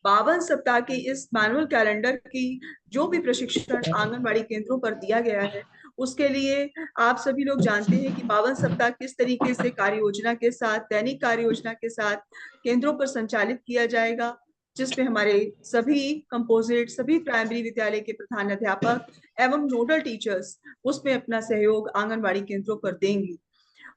52 सप्ताह के इस मैनुअल कैलेंडर की जो भी प्रशिक्षण आंगनबाड़ी केंद्रों पर दिया गया है, उसके लिए आप सभी लोग जानते हैं कि 52 सप्ताह किस तरीके से कार्य योजना के साथ, दैनिक कार्य योजना के साथ केंद्रों पर संचालित किया जाएगा, जिसमें हमारे सभी कंपोजिट, सभी प्राइमरी विद्यालय के प्रधानाध्यापक एवं नोडल टीचर्स उसमें अपना सहयोग आंगनबाड़ी केंद्रों पर देंगे।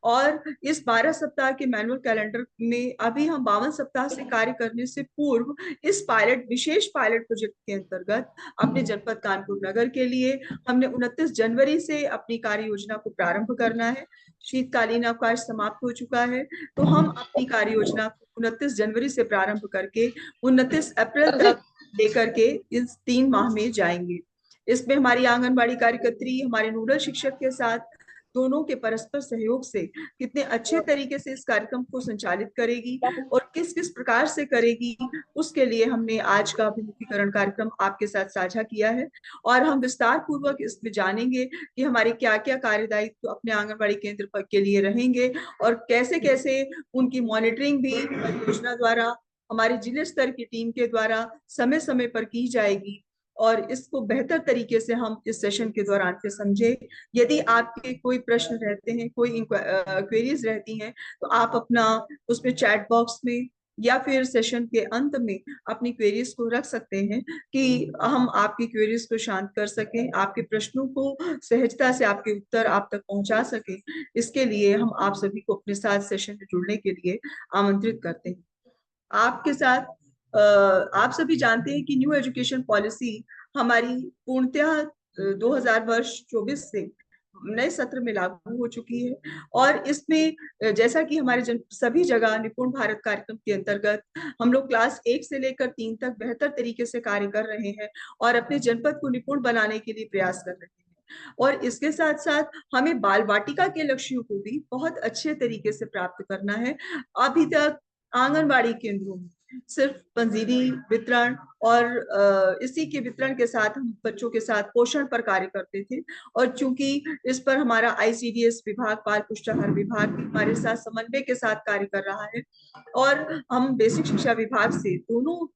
और इस 12 सप्ताह के मैनुअल कैलेंडर में अभी हम 52 सप्ताह से कार्य करने से पूर्व इस विशेष पायलट प्रोजेक्ट के अंतर्गत अपने जनपद कानपुर नगर के लिए हमने 29 जनवरी से अपनी कार्य योजना को प्रारंभ करना है। शीतकालीन अवकाश समाप्त हो चुका है, तो हम अपनी कार्य योजना को 29 जनवरी से प्रारंभ करके 29 अप्रैल तक लेकर के इस 3 माह में जाएंगे। इसमें हमारी आंगनबाड़ी कार्यकर्त्री हमारे नोडल शिक्षक के साथ दोनों के परस्पर सहयोग से कितने अच्छे तरीके से इस कार्यक्रम को संचालित करेगी और किस किस प्रकार से करेगी, उसके लिए हमने आज का अभिमुखीकरण कार्यक्रम आपके साथ साझा किया है। और हम विस्तार पूर्वक इसमें जानेंगे कि हमारे क्या क्या कार्यदायित्व अपने आंगनबाड़ी केंद्र पर के लिए रहेंगे और कैसे कैसे उनकी मॉनिटरिंग भी परियोजना द्वारा, हमारे जिले स्तर की टीम के द्वारा समय समय पर की जाएगी और इसको बेहतर तरीके से हम इस सेशन के दौरान पे समझे। यदि आपके कोई प्रश्न रहते हैं, कोई क्वेरीज रहती हैं, तो आप अपना उसमें चैट बॉक्स में या फिर सेशन के अंत में अपनी क्वेरीज को रख सकते हैं कि हम आपकी क्वेरीज को शांत कर सकें, आपके प्रश्नों को सहजता से आपके उत्तर आप तक पहुंचा सकें। इसके लिए हम आप सभी को अपने साथ सेशन में जुड़ने के लिए आमंत्रित करते हैं। आपके साथ आप सभी जानते हैं कि न्यू एजुकेशन पॉलिसी हमारी पूर्णतः 2024 से नए सत्र में लागू हो चुकी है और इसमें जैसा कि हमारे सभी जगह निपुण भारत कार्यक्रम के अंतर्गत हम लोग क्लास 1 से लेकर 3 तक बेहतर तरीके से कार्य कर रहे हैं और अपने जनपद को निपुण बनाने के लिए प्रयास कर रहे हैं। और इसके साथ साथ हमें बाल वाटिका के लक्ष्यों को भी बहुत अच्छे तरीके से प्राप्त करना है। अभी तक आंगनबाड़ी केंद्रों में सिर्फ पंजीरी वितरण और इसी के वितरण के साथ हम बच्चों के साथ पोषण पर कार्य करते थे और चूंकि इस पर हमारा आईसीडीएस विभाग, बाल पुष्टाहार विभाग भी हमारे साथ समन्वय के साथ कार्य कर रहा है और हम बेसिक शिक्षा विभाग से दोनों,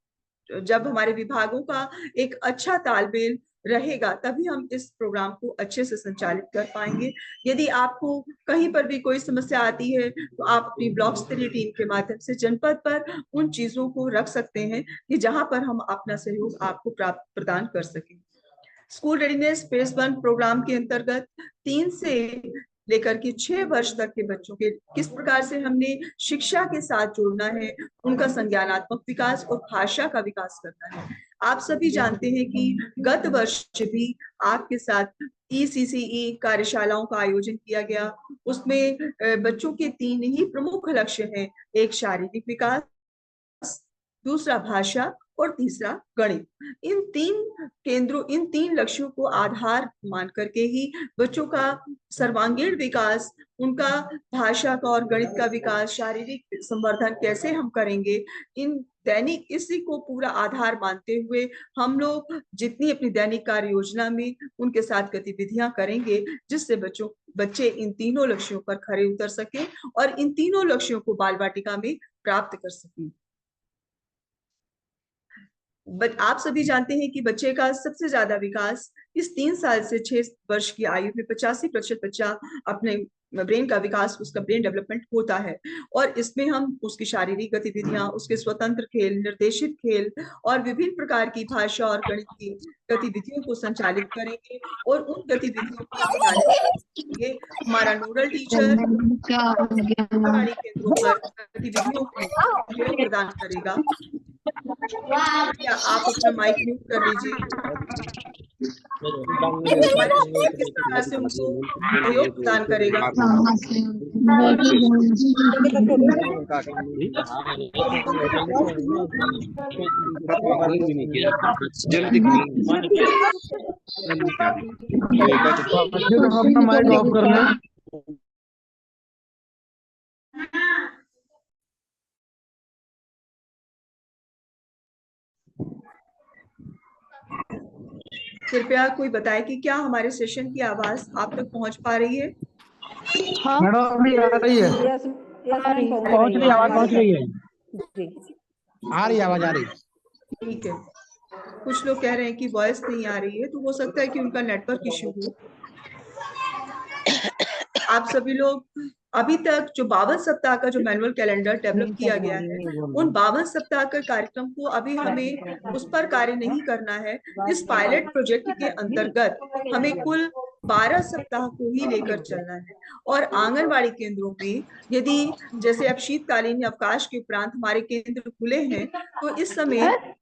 जब हमारे विभागों का एक अच्छा तालमेल रहेगा तभी हम इस प्रोग्राम को अच्छे से संचालित कर पाएंगे। यदि आपको कहीं पर भी कोई समस्या आती है तो आप अपनी ब्लॉक स्तरीय टीम के माध्यम से जनपद पर उन चीजों को रख सकते हैं कि जहां पर हम अपना सहयोग आपको प्रदान कर सकें। स्कूल रेडीनेस फेज 1 प्रोग्राम के अंतर्गत 3 से लेकर के 6 वर्ष तक के बच्चों के किस प्रकार से हमने शिक्षा के साथ जोड़ना है, उनका संज्ञानात्मक विकास और भाषा का विकास करना है। आप सभी जानते हैं कि गत वर्ष भी आपके साथ ECCE कार्यशालाओं का आयोजन किया गया। उसमें बच्चों के 3 ही प्रमुख लक्ष्य हैं, एक शारीरिक विकास, दूसरा भाषा और तीसरा गणित। इन तीन लक्ष्यों को आधार मान करके ही बच्चों का सर्वांगीण विकास, उनका भाषा का और गणित का विकास, शारीरिक संवर्धन कैसे हम करेंगे, इन दैनिक इसी को पूरा आधार मानते हुए हम लोग जितनी अपनी दैनिक कार्य योजना में उनके साथ गतिविधियां करेंगे जिससे बच्चे इन तीनों लक्ष्यों पर खरे उतर सके और इन तीनों लक्ष्यों को बाल वाटिका में प्राप्त कर सकें। आप सभी जानते हैं कि बच्चे का सबसे ज्यादा विकास इस 3 साल से 6 वर्ष की आयु में 85% बच्चा अपने ब्रेन का विकास, उसका ब्रेन डेवलपमेंट होता है और इसमें हम उसकी शारीरिक गतिविधियां, उसके स्वतंत्र खेल, निर्देशित खेल और विभिन्न प्रकार की भाषा और गणित की गतिविधियों को संचालित करेंगे और उन गतिविधियों को संचालित करेंगे। हमारा नोडल टीचर आंगनबाड़ी केंद्रों पर गतिविधियों को सहयोग प्रदान करेगा। क्या आप अपना माइक म्यूट कर लीजिए। किस प्रकार से उनको सहयोग प्रदान करेगा। अपना माइक ऑफ कर लें। कृपया कोई बताए कि क्या हमारे सेशन की आवाज आप तक पहुंच पा रही है। हाँ मैडम, अभी आ रही है। यस पहुंच रही है, आवाज पहुंच रही है। आ रही आवाज आ रही। ठीक है। कुछ लोग कह रहे हैं कि वॉइस नहीं आ रही है, तो हो सकता है कि उनका नेटवर्क इश्यू हो। आप सभी लोग अभी तक जो 52 सप्ताह का जो मैनुअल कैलेंडर डेवलप किया गया है, उन 52 सप्ताह के कार्यक्रम को अभी हमें उस पर कार्य नहीं करना है। इस पायलट प्रोजेक्ट के अंतर्गत हमें कुल 12 सप्ताह को ही लेकर चलना है। और आंगनबाड़ी केंद्रों में यदि जैसे अब शीतकालीन अवकाश के उपरांत हमारे केंद्र खुले हैं, तो इस समय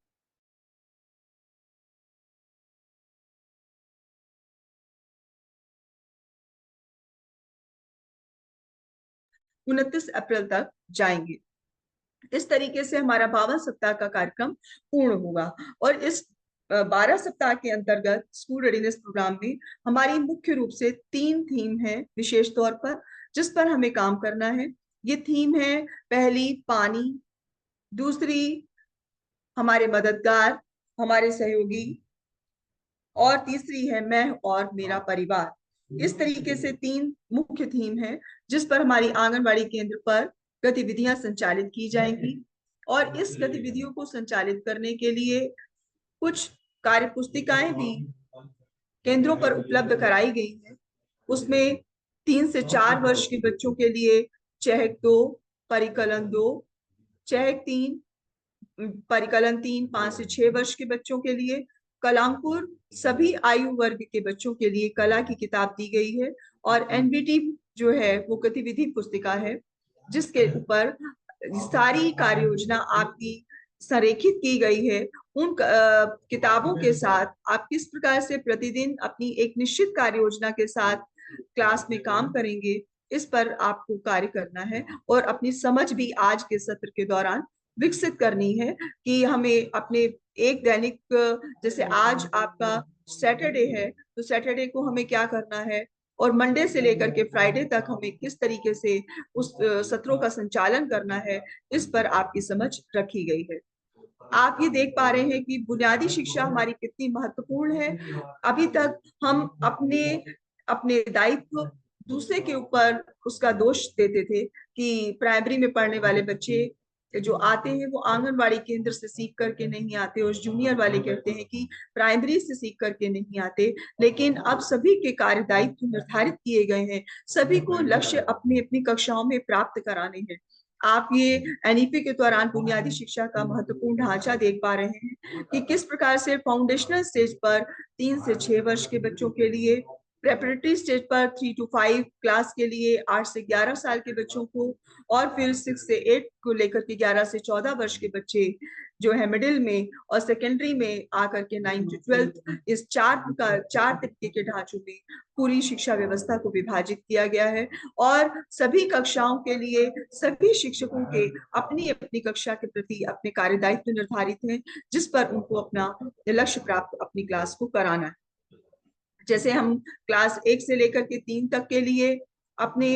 29 अप्रैल तक जाएंगे। इस तरीके से हमारा 52 सप्ताह का कार्यक्रम पूर्ण होगा। और इस 12 सप्ताह के अंतर्गत स्कूल रेडीनेस प्रोग्राम में हमारी मुख्य रूप से 3 थीम है विशेष तौर पर, जिस पर हमें काम करना है। ये थीम है, पहली पानी, दूसरी हमारे मददगार, हमारे सहयोगी, और तीसरी है मैं और मेरा परिवार। इस तरीके से 3 मुख्य थीम है जिस पर हमारी आंगनबाड़ी केंद्र पर गतिविधियां संचालित की जाएंगी। और इस गतिविधियों को संचालित करने के लिए कुछ कार्य पुस्तिकाएं भी केंद्रों पर उपलब्ध कराई गई हैं। उसमें 3 से 4 वर्ष के बच्चों के लिए चहक 2, परिकलन 2, चहक 3, परिकलन 3 5 से 6 वर्ष के बच्चों के लिए, कलांकुर सभी आयु वर्ग के बच्चों के लिए कला की किताब दी गई है। और एनबीटी जो है वो गतिविधि पुस्तिका है, जिसके ऊपर सारी कार्य योजना आपकी संरेखित की गई है। उन किताबों के साथ आप किस प्रकार से प्रतिदिन अपनी एक निश्चित कार्य योजना के साथ क्लास में काम करेंगे, इस पर आपको कार्य करना है। और अपनी समझ भी आज के सत्र के दौरान विकसित करनी है कि हमें अपने एक दैनिक, जैसे आज आपका सैटरडे है, तो सैटरडे को हमें क्या करना है, और मंडे से लेकर के फ्राइडे तक हमें किस तरीके से उस सत्रों का संचालन करना है, इस पर आपकी समझ रखी गई है। आप ये देख पा रहे हैं कि बुनियादी शिक्षा हमारी कितनी महत्वपूर्ण है। अभी तक हम अपने अपने दायित्व दूसरे के ऊपर उसका दोष देते थे कि प्राइमरी में पढ़ने वाले बच्चे जो आते हैं वो आंगनबाड़ी केंद्र से सीख करके नहीं आते, और जूनियर वाले कहते हैं कि प्राइमरी से सीख करके नहीं आते। लेकिन अब सभी के कार्य दायित्व निर्धारित किए गए हैं, सभी को लक्ष्य अपनी अपनी कक्षाओं में प्राप्त कराने हैं। आप ये एनईपी के दौरान बुनियादी शिक्षा का महत्वपूर्ण ढांचा देख पा रहे हैं कि किस प्रकार से फाउंडेशनल स्टेज पर 3 से 6 वर्ष के बच्चों के लिए, प्रेपरेटरी स्टेज पर 3 to 5 क्लास के लिए 8 से 11 साल के बच्चों को, और फिर 6 से 8 को लेकर के 11 से 14 वर्ष के बच्चे जो है मिडिल में, और सेकेंडरी में आकर के 9 to 12, इस 4 तबके के ढांचों में पूरी शिक्षा व्यवस्था को विभाजित किया गया है। और सभी कक्षाओं के लिए सभी शिक्षकों के अपनी अपनी कक्षा के प्रति अपने कार्यदायित्व निर्धारित हैं, जिस पर उनको अपना लक्ष्य प्राप्त अपनी क्लास को कराना है। जैसे हम क्लास 1 से लेकर के 3 तक के लिए अपने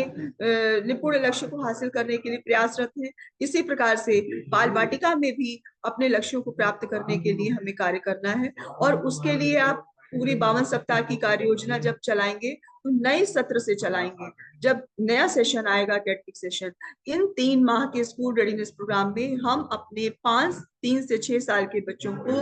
निपुण लक्ष्य को हासिल करने के लिए प्रयासरत हैं, इसी प्रकार से बाल वाटिका में भी अपने लक्ष्यों को प्राप्त करने के लिए हमें कार्य करना है। और उसके लिए आप पूरी 52 सप्ताह की कार्य योजना जब चलाएंगे तो नए सत्र से चलाएंगे। जब नया सेशन आएगा अकेडमिक सेशन, इन 3 माह के स्कूल रेडीनेस प्रोग्राम में हम अपने 3 से 6 साल के बच्चों को,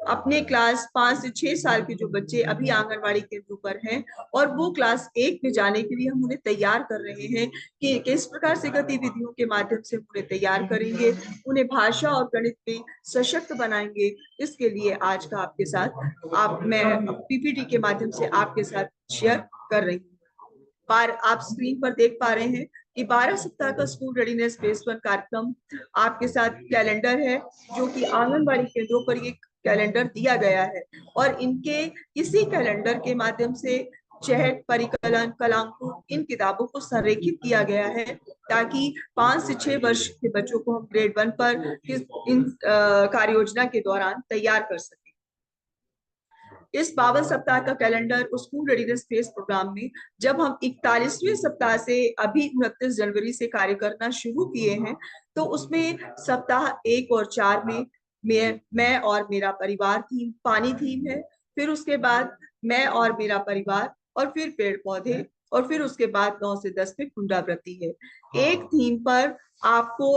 अपने क्लास 5 से 6 साल के जो बच्चे अभी आंगनबाड़ी केंद्रों पर हैं और वो क्लास 1 में जाने के लिए हम उन्हें तैयार कर रहे हैं कि किस प्रकार से गतिविधियों के माध्यम से उन्हें तैयार करेंगे, उन्हें भाषा और गणित में सशक्त बनाएंगे। इसके लिए आज का आपके साथ मैं पीपीटी के माध्यम से आपके साथ शेयर कर रही हूँ। पर आप स्क्रीन पर देख पा रहे हैं कि 12 सप्ताह का स्कूल रेडीनेस फेज 1 कार्यक्रम आपके साथ कैलेंडर है, जो कि आंगनबाड़ी केंद्रों पर ये कैलेंडर दिया गया है। और इनके इसी कैलेंडर के माध्यम से चहट, परिकलन, कलांकुर, इन किताबों को संरेखित किया गया है, ताकि 5 से 6 वर्ष के बच्चों को हम ग्रेड 1 पर इन कार्य योजना के दौरान तैयार कर सकें। इस 52 सप्ताह का calendar school readiness phase program में जब हम 41वें सप्ताह से अभी 29 जनवरी से कार्य करना शुरू किए हैं, तो उसमें सप्ताह 1 और 4 में मैं और मेरा परिवार थीम, पानी थीम है। फिर उसके बाद मैं और मेरा परिवार, और फिर पेड़ पौधे, और फिर उसके बाद 9 से 10 में पुनरावृत्ति है। एक थीम पर आपको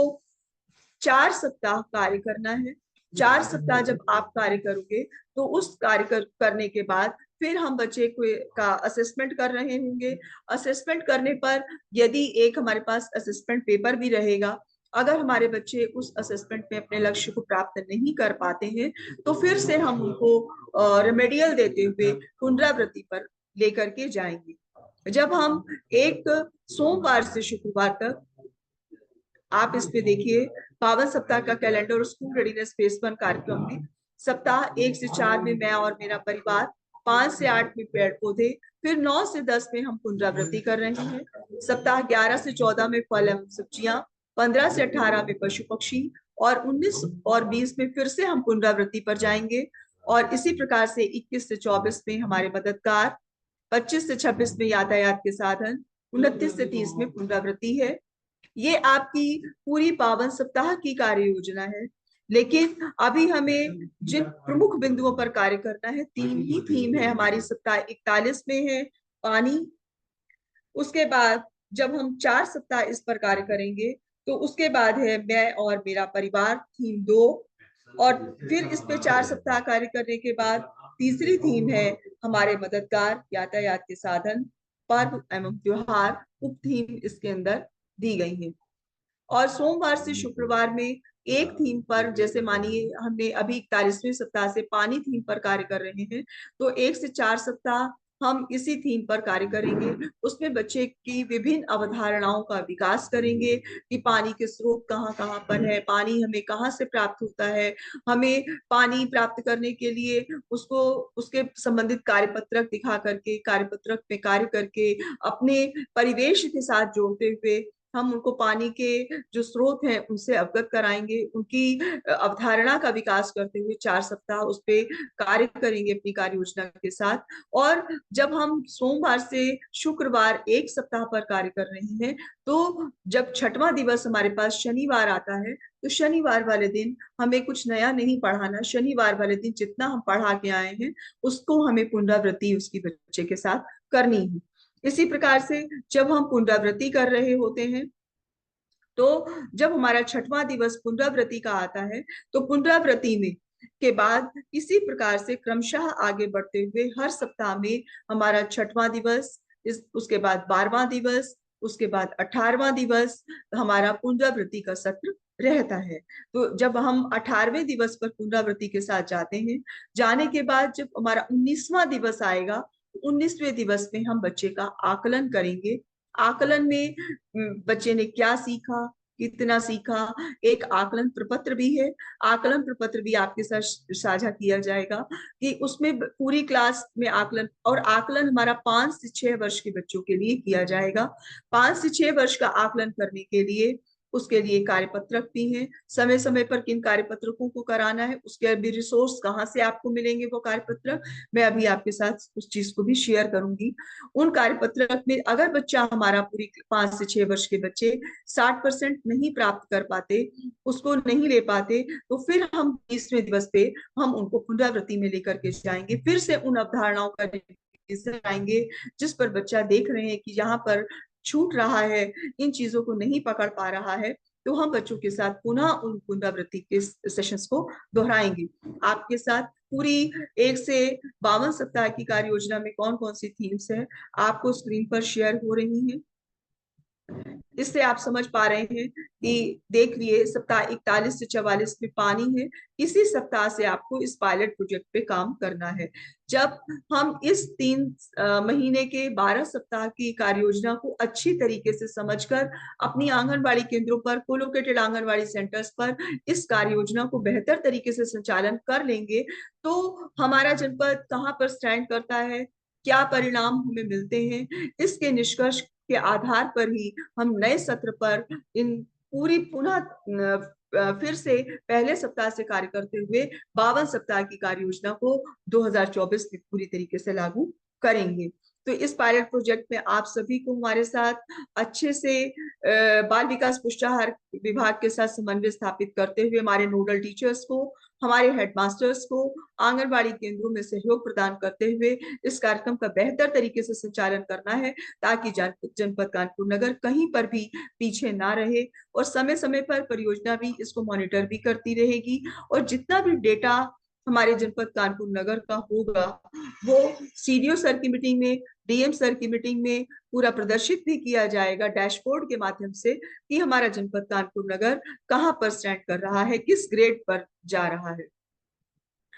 4 सप्ताह कार्य करना है। 4 सप्ताह जब आप कार्य करोगे तो उस कार्य करने के बाद फिर हम बच्चे को का असेसमेंट कर रहे होंगे। असेसमेंट करने पर यदि एक हमारे पास असेसमेंट पेपर भी रहेगा, अगर हमारे बच्चे उस असेसमेंट में अपने लक्ष्य को प्राप्त नहीं कर पाते हैं तो फिर से हम उनको रेमेडियल देते हुए पुनरावृत्ति पर लेकर के जाएंगे। जब हम एक सोमवार से शुक्रवार तक, आप इस पे देखिए, पावन सप्ताह का कैलेंडर और स्कूल रेडीनेस फेज 1 कार्यक्रम में सप्ताह 1 से 4 में मैं और मेरा परिवार, 5 से 8 में पेड़ पौधे, फिर 9 से 10 में हम पुनरावृत्ति कर रहे हैं। सप्ताह 11 से 14 में फल एवं सब्जियां, 15 से 18 में पशु पक्षी, और 19 और 20 में फिर से हम पुनरावृत्ति पर जाएंगे। और इसी प्रकार से 21 से 24 में हमारे मददगार, 25 से 26 में यातायात के साधन, 29 से 30 में पुनरावृत्ति है। ये आपकी पूरी पावन सप्ताह की कार्य योजना है। लेकिन अभी हमें जिन प्रमुख बिंदुओं पर कार्य करना है, 3 ही थीम है हमारी। सप्ताह 41 में है पानी। उसके बाद जब हम 4 सप्ताह इस पर कार्य करेंगे तो उसके बाद है मैं और मेरा परिवार, थीम 2। और फिर इस पे 4 सप्ताह कार्य करने के बाद तीसरी थीम है हमारे मददगार, यातायात के साधन, पर्व एवं त्योहार। उप थीम इसके अंदर दी गई है। और सोमवार से शुक्रवार में एक थीम पर, जैसे मानिए हमने अभी 41वें सप्ताह से पानी थीम पर कार्य कर रहे हैं, तो 1 से 4 सप्ताह हम इसी थीम पर कार्य करेंगे। उसमें बच्चे की विभिन्न अवधारणाओं का विकास करेंगे कि पानी के स्रोत कहाँ कहाँ पर है, पानी हमें कहाँ से प्राप्त होता है, हमें पानी प्राप्त करने के लिए उसको उसके संबंधित कार्यपत्रक दिखा करके, कार्यपत्रक में कार्य करके, अपने परिवेश के साथ जोड़ते हुए हम उनको पानी के जो स्रोत हैं उनसे अवगत कराएंगे। उनकी अवधारणा का विकास करते हुए 4 सप्ताह उस पे कार्य करेंगे अपनी कार्य योजना के साथ। और जब हम सोमवार से शुक्रवार 1 सप्ताह पर कार्य कर रहे हैं, तो जब 6वां दिवस हमारे पास शनिवार आता है तो शनिवार वाले दिन हमें कुछ नया नहीं पढ़ाना। शनिवार वाले दिन जितना हम पढ़ा के आए हैं उसको हमें पुनरावृत्ति उसकी बच्चे के साथ करनी है। इसी प्रकार से जब हम पुनरावृत्ति कर रहे होते हैं, तो जब हमारा 6वां दिवस पुनरावृत्ति का आता है तो पुनरावृत्ति में के बाद इसी प्रकार से क्रमशः आगे बढ़ते हुए हर सप्ताह में हमारा 6वां दिवस, उसके बाद 12वां दिवस, उसके बाद 18वां दिवस हमारा पुनरावृत्ति का सत्र रहता है। तो जब हम 18वें दिवस पर पुनरावृत्ति के साथ जाते हैं, जाने के बाद जब हमारा 19वां दिवस आएगा, 19वें दिवस में हम बच्चे का आकलन करेंगे। आकलन में बच्चे ने क्या सीखा, कितना सीखा, एक आकलन प्रपत्र भी है। आकलन प्रपत्र भी आपके साथ साझा किया जाएगा कि उसमें पूरी क्लास में आकलन, और आकलन हमारा 5 से 6 वर्ष के बच्चों के लिए किया जाएगा। 5 से 6 वर्ष का आकलन करने के लिए उसके लिए कार्यपत्रक भी हैं। समय समय पर किन कार्यपत्रकों को कराना है, उसके भी रिसोर्स कहाँ से आपको मिलेंगे वो कार्यपत्रक, मैं अभी आपके साथ उस चीज को भी शेयर करूंगी। उन कार्यपत्रक में अगर बच्चा हमारा पूरी 5 से 6 वर्ष के बच्चे 60% नहीं प्राप्त कर पाते, उसको नहीं ले पाते, तो फिर हम 20वें दिवस पे हम उनको पुनरावृत्ति में लेकर के जाएंगे। फिर से उन अवधारणाओं का आएंगे जिस पर बच्चा देख रहे हैं कि यहाँ पर छूट रहा है, इन चीजों को नहीं पकड़ पा रहा है, तो हम बच्चों के साथ पुनः उन पुनरावृत्ति के सेशंस को दोहराएंगे। आपके साथ पूरी 1 से 52 सप्ताह की कार्य योजना में कौन कौन सी थीम्स है आपको स्क्रीन पर शेयर हो रही हैं। इससे आप समझ पा रहे हैं कि देख लिए सप्ताह 41 से 44 में पानी है। इसी सप्ताह से आपको इस पायलट प्रोजेक्ट पे काम करना है। जब हम इस 3 महीने के 12 सप्ताह की कार्य योजना को अच्छी तरीके से समझकर अपनी आंगनबाड़ी केंद्रों पर, कोलोकेटेड आंगनबाड़ी सेंटर्स पर इस कार्य योजना को बेहतर तरीके से संचालन कर लेंगे, तो हमारा जनपद कहाँ पर स्टैंड करता है, क्या परिणाम हमें मिलते हैं, इसके निष्कर्ष के आधार पर ही हम नए सत्र पर इन पूरी पुनः फिर से पहले सप्ताह से कार्य करते हुए 52 सप्ताह की कार्य योजना को 2024 में पूरी तरीके से लागू करेंगे। तो इस पायलट प्रोजेक्ट में आप सभी को हमारे साथ अच्छे से बाल विकास पुष्टाहार विभाग के साथ समन्वय स्थापित करते हुए हमारे नोडल टीचर्स को, हमारे हेडमास्टर्स को, आंगनबाड़ी केंद्रों में सहयोग प्रदान करते हुए इस कार्यक्रम का बेहतर तरीके से संचालन करना है, ताकि जनपद कानपुर नगर कहीं पर भी पीछे ना रहे। और समय समय पर परियोजना भी इसको मॉनिटर भी करती रहेगी, और जितना भी डेटा हमारे जनपद कानपुर नगर का होगा वो सीडीओ सर की मीटिंग में, डीएम सर की मीटिंग में पूरा प्रदर्शित भी किया जाएगा डैशबोर्ड के माध्यम से, कि हमारा जनपद कानपुर नगर कहां पर स्टैंड कर रहा है, किस ग्रेड पर जा रहा है।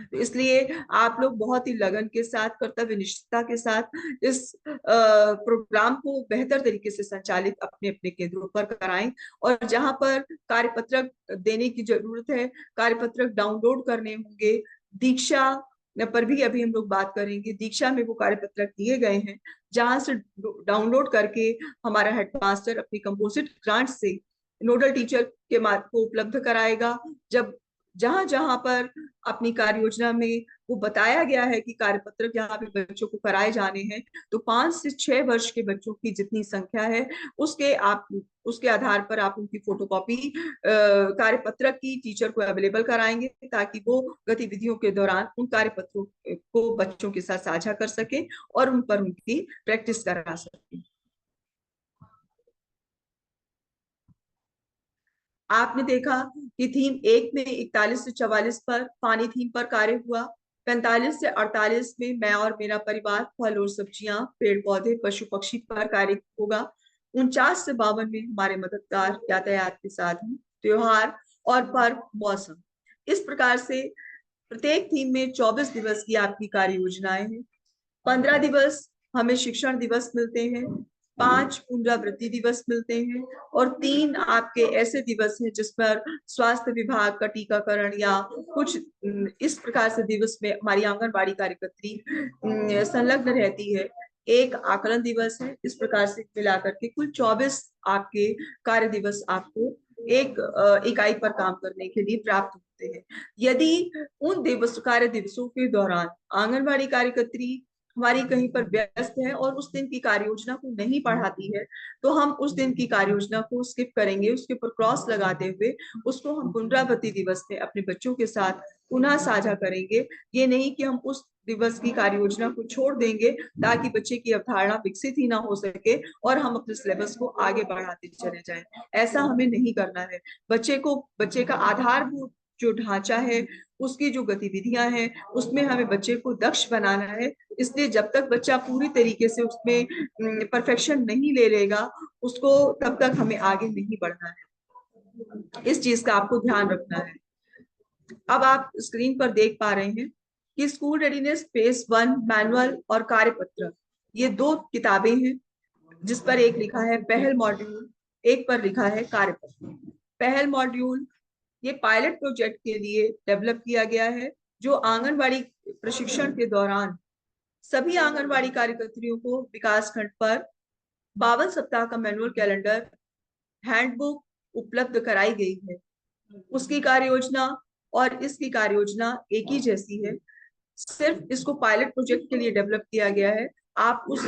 तो इसलिए आप लोग बहुत ही लगन के साथ, कर्तव्य निष्ठता के साथ इस प्रोग्राम को बेहतर तरीके से संचालित अपने अपने केंद्रों पर कराएं। और जहां पर कार्यपत्रक देने की जरूरत है, कार्यपत्रक डाउनलोड करने होंगे, दीक्षा पर भी अभी हम लोग बात करेंगे। दीक्षा में वो कार्यपत्रक दिए गए हैं, जहां से डाउनलोड करके हमारा हेडमास्टर अपनी कंपोजिट ग्रांट से नोडल टीचर के मार्ग को उपलब्ध कराएगा। जब जहां जहां पर अपनी कार्य योजना में वो बताया गया है कि कार्यपत्रक यहाँ पे बच्चों को कराए जाने हैं, तो 5 से 6 वर्ष के बच्चों की जितनी संख्या है उसके आधार पर आप उनकी फोटोकॉपी कार्यपत्रक की टीचर को अवेलेबल कराएंगे, ताकि वो गतिविधियों के दौरान उन कार्यपत्रों को बच्चों के साथ साझा कर सके और उन पर उनकी प्रैक्टिस करा सके। आपने देखा कि थीम 1 में 41 से 44 पर पानी थीम पर कार्य हुआ, 45 से 48 में मैं और मेरा परिवार, फल और सब्जियां, पेड़ पौधे, पशु पक्षी पर कार्य होगा, 49 से 52 में हमारे मददगार, यातायात के साधन, त्योहार और पर्व, मौसम। इस प्रकार से प्रत्येक थीम में 24 दिवस की आपकी कार्य योजनाएं हैं। 15 दिवस हमें शिक्षण दिवस मिलते हैं, 5 पुनरावृत्ति दिवस मिलते हैं, और 3 आपके ऐसे दिवस हैं जिस पर स्वास्थ्य विभाग का टीकाकरण या कुछ इस प्रकार से दिवस में हमारी आंगनबाड़ी कार्यकर्त्री संलग्न रहती है। एक आकलन दिवस है। इस प्रकार से मिलाकर के कुल 24 आपके कार्य दिवस आपको एक इकाई पर काम करने के लिए प्राप्त होते हैं। यदि उन कार्य दिवसों के दौरान आंगनबाड़ी कार्यकर्त्री हमारी कहीं पर व्यस्त है और उस दिन की कार्य योजना को नहीं पढ़ाती है, तो हम उस दिन की कार्य योजना को स्किप करेंगे, उसके ऊपर क्रॉस लगाते हुए उसको हम पुनरावृत्ति दिवस में अपने बच्चों के साथ पुनः साझा करेंगे। ये नहीं कि हम उस दिवस की कार्य योजना को छोड़ देंगे ताकि बच्चे की अवधारणा विकसित ही ना हो सके और हम अपने सिलेबस को आगे बढ़ाते चले जाएं। ऐसा हमें नहीं करना है। बच्चे का आधारभूत जो ढांचा है, उसकी जो गतिविधियां हैं, उसमें हमें बच्चे को दक्ष बनाना है। इसलिए जब तक बच्चा पूरी तरीके से उसमें परफेक्शन नहीं ले लेगा, उसको तब तक हमें आगे नहीं बढ़ना है। इस चीज का आपको ध्यान रखना है। अब आप स्क्रीन पर देख पा रहे हैं कि स्कूल रेडीनेस फेज 1 मैनुअल और कार्यपत्र, ये 2 किताबें हैं, जिस पर एक लिखा है पहल मॉड्यूल, एक पर लिखा है कार्यपत्र। पहल मॉड्यूल ये पायलट प्रोजेक्ट के लिए डेवलप किया गया है, जो आंगनबाड़ी प्रशिक्षण के दौरान सभी आंगनबाड़ी कार्यकर्तियों को विकास खंड पर 52 सप्ताह का मैनुअल कैलेंडर, हैंडबुक उपलब्ध कराई गई है। उसकी कार्य योजना और इसकी कार्य योजना एक ही जैसी है, सिर्फ इसको पायलट प्रोजेक्ट के लिए डेवलप किया गया है। आप उस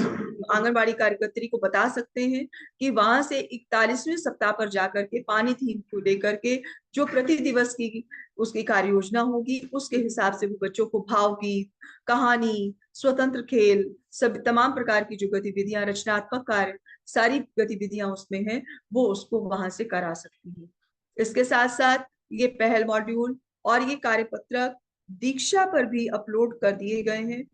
आंगनबाड़ी कार्यकर्त्री को बता सकते हैं कि वहां से 41वें सप्ताह पर जाकर के पानी थीम को लेकर के जो प्रति दिवस की उसकी कार्य योजना होगी, उसके हिसाब से वो बच्चों को भावगीत, कहानी, स्वतंत्र खेल, सब तमाम प्रकार की जो गतिविधियां, रचनात्मक कार्य, सारी गतिविधियां उसमें हैं, वो उसको वहां से करा सकती है। इसके साथ साथ ये पहल मॉड्यूल और ये कार्यपत्रक दीक्षा पर भी अपलोड कर दिए गए हैं।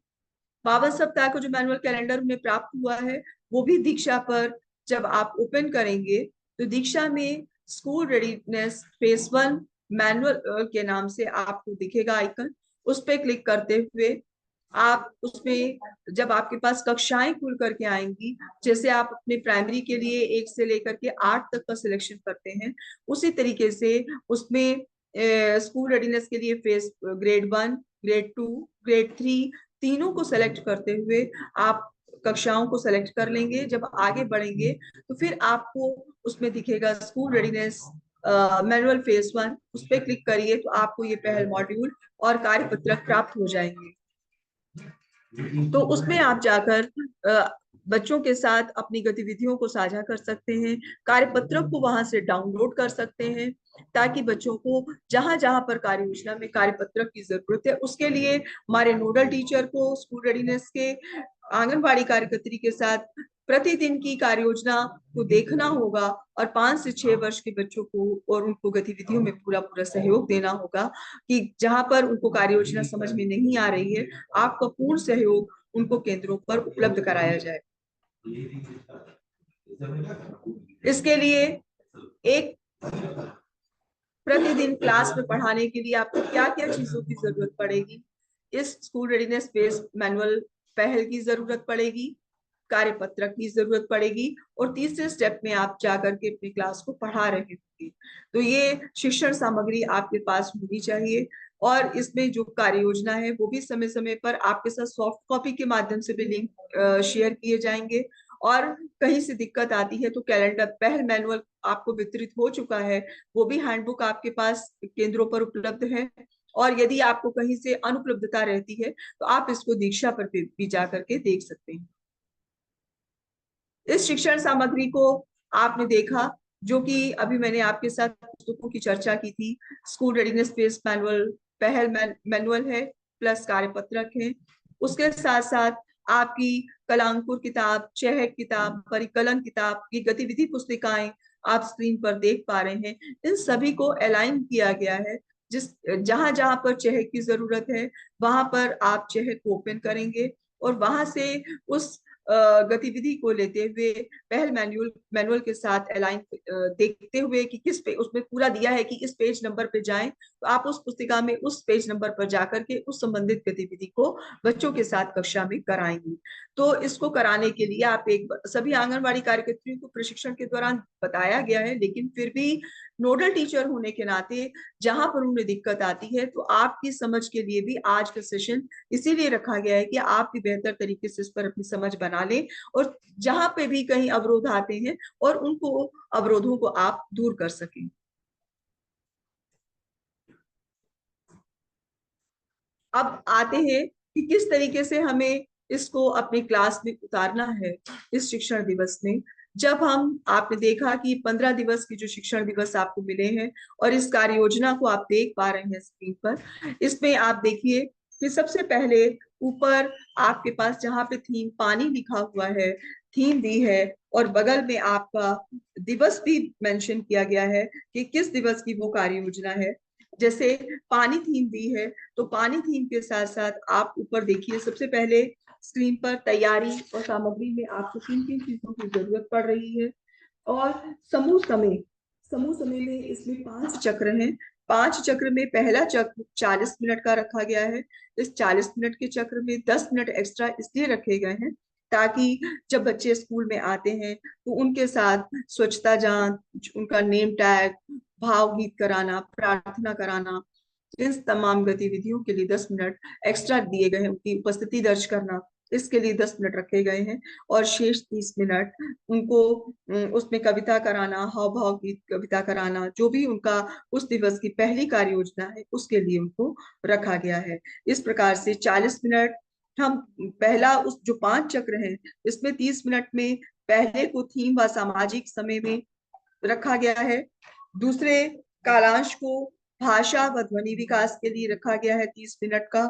52 सप्ताह का जो मैनुअल कैलेंडर उन्हें प्राप्त हुआ है, वो भी दीक्षा पर जब आप ओपन करेंगे तो दीक्षा में स्कूल रेडीनेस फेज 1 मैनुअल के नाम से आपको दिखेगा आइकन। उस पर क्लिक करते हुए आप उसमें जब आपके पास कक्षाएं खुल करके आएंगी, जैसे आप अपने प्राइमरी के लिए 1 से लेकर के 8 तक का सिलेक्शन करते हैं, उसी तरीके से उसमें स्कूल रेडीनेस के लिए फेज ग्रेड 1, ग्रेड 2, ग्रेड 3 तीनों को सेलेक्ट करते हुए आप कक्षाओं को सेलेक्ट कर लेंगे। जब आगे बढ़ेंगे तो फिर आपको उसमें दिखेगा स्कूल रेडीनेस मैनुअल फेज 1, उस पर क्लिक करिए तो आपको ये पहल मॉड्यूल और कार्यपत्रक प्राप्त हो जाएंगे। तो उसमें आप जाकर बच्चों के साथ अपनी गतिविधियों को साझा कर सकते हैं, कार्यपत्रक को वहां से डाउनलोड कर सकते हैं, ताकि बच्चों को जहां जहां पर कार्य योजना में कार्यपत्रक की जरूरत है उसके लिए हमारे नोडल टीचर को स्कूल रेडीनेस के आंगनबाड़ी कार्यकर्त्री के साथ प्रतिदिन की कार्य योजना को देखना होगा, और 5 से 6 वर्ष के बच्चों को और उनको गतिविधियों में पूरा पूरा सहयोग देना होगा, कि जहां पर उनको कार्य योजना समझ में नहीं आ रही है आपका पूर्ण सहयोग उनको केंद्रों पर उपलब्ध कराया जाए। इसके लिए एक प्रतिदिन क्लास में पढ़ाने के लिए आपको क्या क्या चीजों की जरूरत पड़ेगी, इस स्कूल रेडीनेस बेस्ड मैनुअल पहल की जरूरत पड़ेगी, कार्यपत्रक की जरूरत पड़ेगी, और तीसरे स्टेप में आप जाकर के अपनी क्लास को पढ़ा रहे होंगे। तो ये शिक्षण सामग्री आपके पास होनी चाहिए, और इसमें जो कार्य योजना है वो भी समय समय पर आपके साथ सॉफ्ट कॉपी के माध्यम से भी लिंक शेयर किए जाएंगे। और कहीं से दिक्कत आती है तो कैलेंडर पहल मैनुअल आपको वितरित हो चुका है, वो भी हैंडबुक आपके पास केंद्रों पर उपलब्ध है। और यदि आपको कहीं से अनुपलब्धता रहती है तो आप इसको दीक्षा पर भी जा करके देख सकते हैं। इस शिक्षण सामग्री को आपने देखा, जो कि अभी मैंने आपके साथ पुस्तकों की चर्चा की थी। स्कूल रेडीनेस बेस्ड मैनुअल पहल मैनुअल है, प्लस कार्यपत्रक है। उसके साथ साथ आपकी कलांकुर किताब, चहक किताब, परिकलन किताब की गतिविधि पुस्तिकाएं आप स्क्रीन पर देख पा रहे हैं। इन सभी को अलाइन किया गया है, जिस जहां जहां पर चहक की जरूरत है वहां पर आप चहक को ओपन करेंगे, और वहां से उस गतिविधि को लेते हुए पहल मैनुअल के साथ अलाइन देखते हुए कि किस पे उसमें पूरा दिया है कि इस पेज नंबर पे जाएं, तो आप उस पुस्तिका में उस पेज नंबर पर जाकर के उस संबंधित गतिविधि को बच्चों के साथ कक्षा में कराएंगे। तो इसको कराने के लिए आप सभी आंगनबाड़ी कार्यकर्तियों को प्रशिक्षण के दौरान बताया गया है, लेकिन फिर भी नोडल टीचर होने के नाते जहां पर उन्हें दिक्कत आती है तो आपकी समझ के लिए भी आज का सेशन इसीलिए रखा गया है कि आप भी बेहतर तरीके से इस पर अपनी समझ बना लें, और जहां पे भी कहीं अवरोध आते हैं और उनको अवरोधों को आप दूर कर सकें। अब आते हैं कि किस तरीके से हमें इसको अपनी क्लास में उतारना है इस शिक्षण दिवस में। जब हम आपने देखा कि 15 दिवस की जो शिक्षण दिवस आपको मिले हैं और इस कार्य योजना को आप देख पा रहे हैं स्क्रीन पर, इसमें आप देखिए कि सबसे पहले ऊपर आपके पास जहां पे थीम पानी लिखा हुआ है, थीम दी है, और बगल में आपका दिवस भी मेंशन किया गया है कि किस दिवस की वो कार्य योजना है। जैसे पानी थीम दी है, तो पानी थीम के साथ साथ आप ऊपर देखिए सबसे पहले स्क्रीन पर तैयारी और सामग्री में आपको किन किन चीजों की जरूरत पड़ रही है। और समूह समय में इसमें 5 चक्र हैं। 5 चक्र में पहला चक्र 40 मिनट का रखा गया है। इस 40 मिनट के चक्र में 10 मिनट एक्स्ट्रा इसलिए रखे गए हैं ताकि जब बच्चे स्कूल में आते हैं तो उनके साथ स्वच्छता जांच, उनका नेम टैग, भावगीत कराना, प्रार्थना कराना, इन तमाम गतिविधियों के लिए 10 मिनट एक्स्ट्रा दिए गए हैं। उनकी उपस्थिति दर्ज करना, इसके लिए 10 मिनट रखे गए हैं। और शेष 30 मिनट उनको उसमें कविता कराना, हाव भाव गीत कविता कराना, जो भी उनका उस दिवस की पहली कार्य योजना है उसके लिए उनको रखा गया है। इस प्रकार से 40 मिनट हम पहला उस जो 5 चक्र हैं इसमें 30 मिनट में पहले को थीम व सामाजिक समय में रखा गया है। दूसरे कालांश को भाषा व ध्वनि विकास के लिए रखा गया है 30 मिनट का।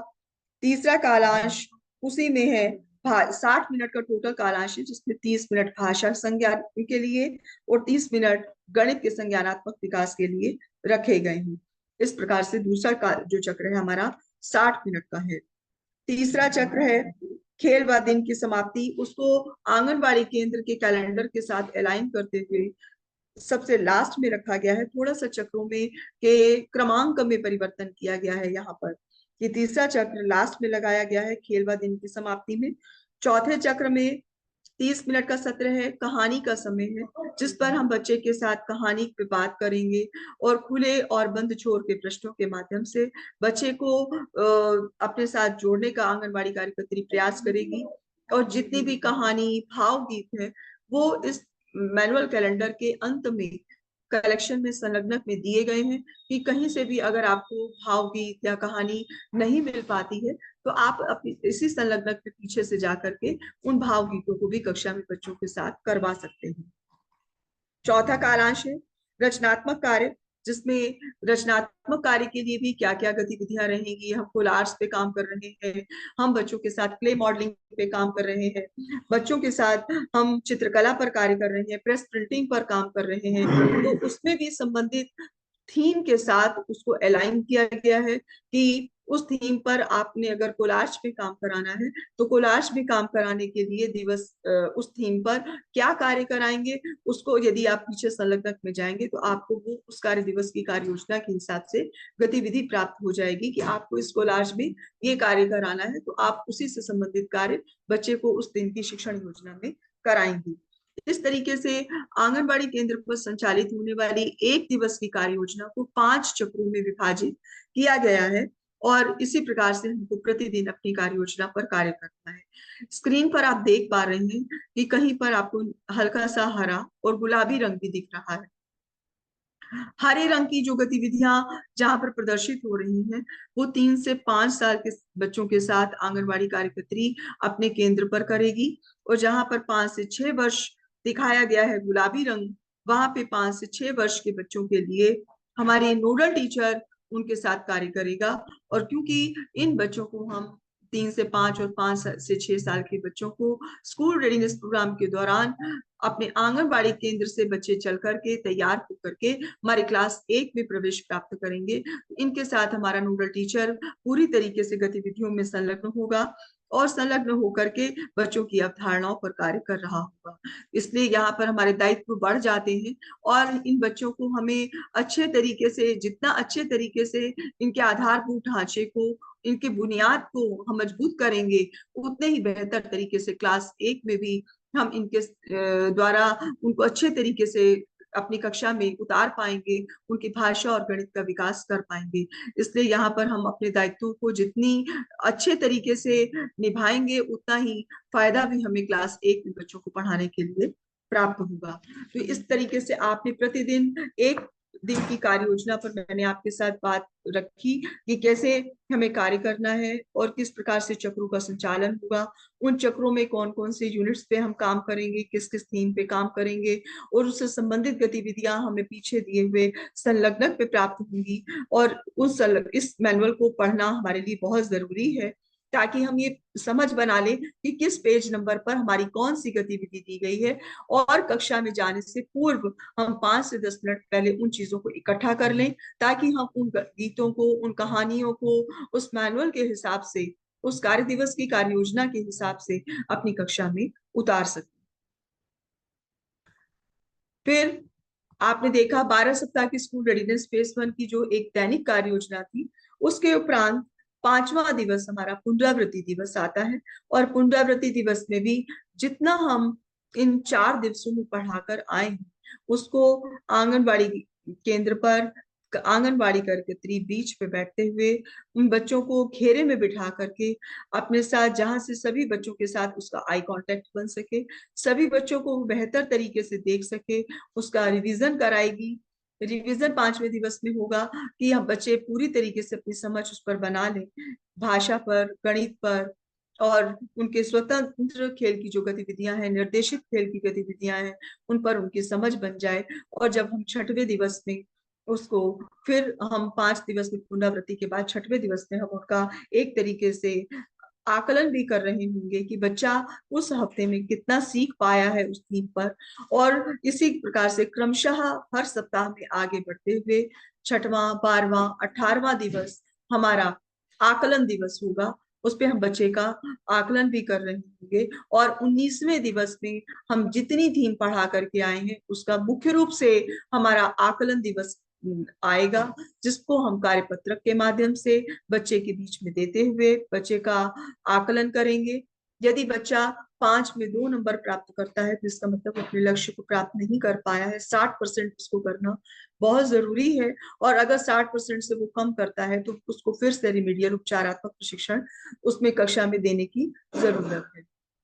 तीसरा कालांश उसी में है, 60 मिनट का टोटल कालांश है, जिसमें 30 मिनट भाषा संज्ञान के लिए और 30 मिनट गणित के संज्ञानात्मक विकास के लिए रखे गए हैं। इस प्रकार से दूसरा जो चक्र है हमारा 60 मिनट का है। तीसरा चक्र है खेल व दिन की समाप्ति, उसको आंगनबाड़ी केंद्र के कैलेंडर के साथ अलाइन करते हुए सबसे लास्ट में रखा गया है। थोड़ा सा चक्रों में के क्रमांक में परिवर्तन किया गया है यहाँ पर, कि तीसरा चक्र लास्ट में लगाया गया है खेल व दिन की समाप्ति में। चौथे चक्र में 30 मिनट का सत्र है, कहानी का समय है, जिस पर हम बच्चे के साथ कहानी पे बात करेंगे और खुले और बंद छोर के प्रश्नों के माध्यम से बच्चे को अपने साथ जोड़ने का आंगनबाड़ी कार्यकर्त्री प्रयास करेगी। और जितनी भी कहानी भाव गीत है वो इस मैनुअल कैलेंडर के अंत में कलेक्शन में संलग्नक में दिए गए हैं कि कहीं से भी अगर आपको भावगीत या कहानी नहीं मिल पाती है तो आप अपनी इसी संलग्नक के पीछे से जाकर के उन भावगीतों को भी कक्षा में बच्चों के साथ करवा सकते हैं। चौथा कारांश है रचनात्मक कार्य, जिसमें रचनात्मक कार्य के लिए भी क्या क्या गतिविधियां रहेंगी। हम कोलार्स पे काम कर रहे हैं, हम बच्चों के साथ क्ले मॉडलिंग पे काम कर रहे हैं, बच्चों के साथ हम चित्रकला पर कार्य कर रहे हैं, प्रेस प्रिंटिंग पर काम कर रहे हैं। तो उसमें भी संबंधित थीम के साथ उसको अलाइन किया गया है कि उस थीम पर आपने अगर कोलाज पे काम कराना है तो कोलाज भी काम कराने के लिए दिवस उस थीम पर क्या कार्य कराएंगे, उसको यदि आप पीछे संलग्नक में जाएंगे तो आपको वो उस कार्य दिवस की कार्य योजना के हिसाब से गतिविधि प्राप्त हो जाएगी कि आपको इस कोलाज में ये कार्य कराना है, तो आप उसी से संबंधित कार्य बच्चे को उस दिन की शिक्षण योजना में कराएंगे। इस तरीके से आंगनबाड़ी केंद्र पर संचालित होने वाली एक दिवस की कार्य योजना को 5 चक्रों में विभाजित किया गया है और इसी प्रकार से हमको प्रतिदिन अपनी कार्य योजना पर कार्य करना है। स्क्रीन पर आप देख पा रहे हैं कि कहीं पर आपको हल्का सा हरा और गुलाबी रंग भी दिख रहा है। हरे रंग की जो गतिविधियां जहां पर प्रदर्शित हो रही हैं वो 3 से 5 साल के बच्चों के साथ आंगनबाड़ी कार्यकर्त्री अपने केंद्र पर करेगी, और जहां पर 5 से 6 वर्ष दिखाया गया है गुलाबी रंग, वहां पे 5 से 6 वर्ष के बच्चों के लिए हमारी नोडल टीचर उनके साथ कार्य करेगा। और क्योंकि इन बच्चों को हम 3 से 5 और 5 से 6 साल के बच्चों को स्कूल रेडीनेस प्रोग्राम के दौरान अपने आंगनबाड़ी केंद्र से बच्चे चल करके तैयार होकर के हमारे क्लास 1 में प्रवेश प्राप्त करेंगे, इनके साथ हमारा नोडल टीचर पूरी तरीके से गतिविधियों में संलग्न होगा और संलग्न होकर के बच्चों की अवधारणाओं पर कार्य कर रहा होगा। इसलिए यहाँ पर हमारे दायित्व बढ़ जाते हैं और इन बच्चों को हमें अच्छे तरीके से, जितना अच्छे तरीके से इनके आधारभूत ढांचे को, इनके बुनियाद को हम मजबूत करेंगे, उतने ही बेहतर तरीके से क्लास 1 में भी हम इनके द्वारा उनको अच्छे तरीके से अपनी कक्षा में उतार पाएंगे, उनकी भाषा और गणित का विकास कर पाएंगे। इसलिए यहाँ पर हम अपने दायित्वों को जितनी अच्छे तरीके से निभाएंगे उतना ही फायदा भी हमें क्लास 1 में बच्चों को पढ़ाने के लिए प्राप्त होगा। तो इस तरीके से आपने प्रतिदिन एक दिन की कार्य योजना पर मैंने आपके साथ बात रखी कि कैसे हमें कार्य करना है और किस प्रकार से चक्रों का संचालन होगा, उन चक्रों में कौन कौन से यूनिट्स पे हम काम करेंगे, किस किस थीम पे काम करेंगे, और उससे संबंधित गतिविधियां हमें पीछे दिए हुए संलग्नक पे प्राप्त होंगी। और इस मैनुअल को पढ़ना हमारे लिए बहुत जरूरी है ताकि हम ये समझ बना लें कि किस पेज नंबर पर हमारी कौन सी गतिविधि दी गई है, और कक्षा में जाने से पूर्व हम 5 से 10 मिनट पहले उन चीजों को इकट्ठा कर लें ताकि हम उन गीतों को, उन कहानियों को उस मैनुअल के हिसाब से, उस कार्य दिवस की कार्य योजना के हिसाब से अपनी कक्षा में उतार सकें। फिर आपने देखा 12 सप्ताह की स्कूल रेडीनेस फेज 1 की जो एक दैनिक कार्य योजना थी, उसके उपरांत 5वां दिवस हमारा पुनरावृत्ति दिवस आता है। और पुनरावृत्ति दिवस में भी जितना हम इन 4 दिवसों में पढ़ाकर आए हैं उसको आंगनबाड़ी केंद्र पर आंगनबाड़ी कार्यकर्त्री बीच पे बैठते हुए उन बच्चों को घेरे में बिठा करके अपने साथ, जहां से सभी बच्चों के साथ उसका आई कांटेक्ट बन सके, सभी बच्चों को बेहतर तरीके से देख सके, उसका रिवीजन कराएगी। रिवीजन 5वें दिवस में होगा कि हम बच्चे पूरी तरीके से अपनी समझ उस पर बना लें, भाषा पर, गणित पर, और उनके स्वतंत्र खेल की जो गतिविधियां हैं, निर्देशित खेल की गतिविधियां हैं, उन पर उनकी समझ बन जाए। और जब हम 6वें दिवस में उसको, फिर हम 5 दिवस की पुनरावृत्ति के बाद 6वें दिवस में हम उनका एक तरीके से आकलन भी कर रहे होंगे कि बच्चा उस हफ्ते में कितना सीख पाया है उस थीम पर। और इसी प्रकार से क्रमशः हर सप्ताह में आगे बढ़ते हुए 6वां, 12वां, 18वां दिवस हमारा आकलन दिवस होगा, उस पे हम बच्चे का आकलन भी कर रहे होंगे। और 19वें दिवस में हम जितनी थीम पढ़ा करके आए हैं उसका मुख्य रूप से हमारा आकलन दिवस आएगा, जिसको हम कार्यपत्रक के माध्यम से बच्चे के बीच में देते हुए बच्चे का आकलन करेंगे। यदि बच्चा 5 में 2 नंबर प्राप्त करता है तो इसका मतलब अपने लक्ष्य को प्राप्त नहीं कर पाया है। 60% उसको करना बहुत जरूरी है, और अगर 60% से वो कम करता है तो उसको फिर से रिमीडियल उपचारात्मक प्रशिक्षण उसमें कक्षा में देने की जरूरत है।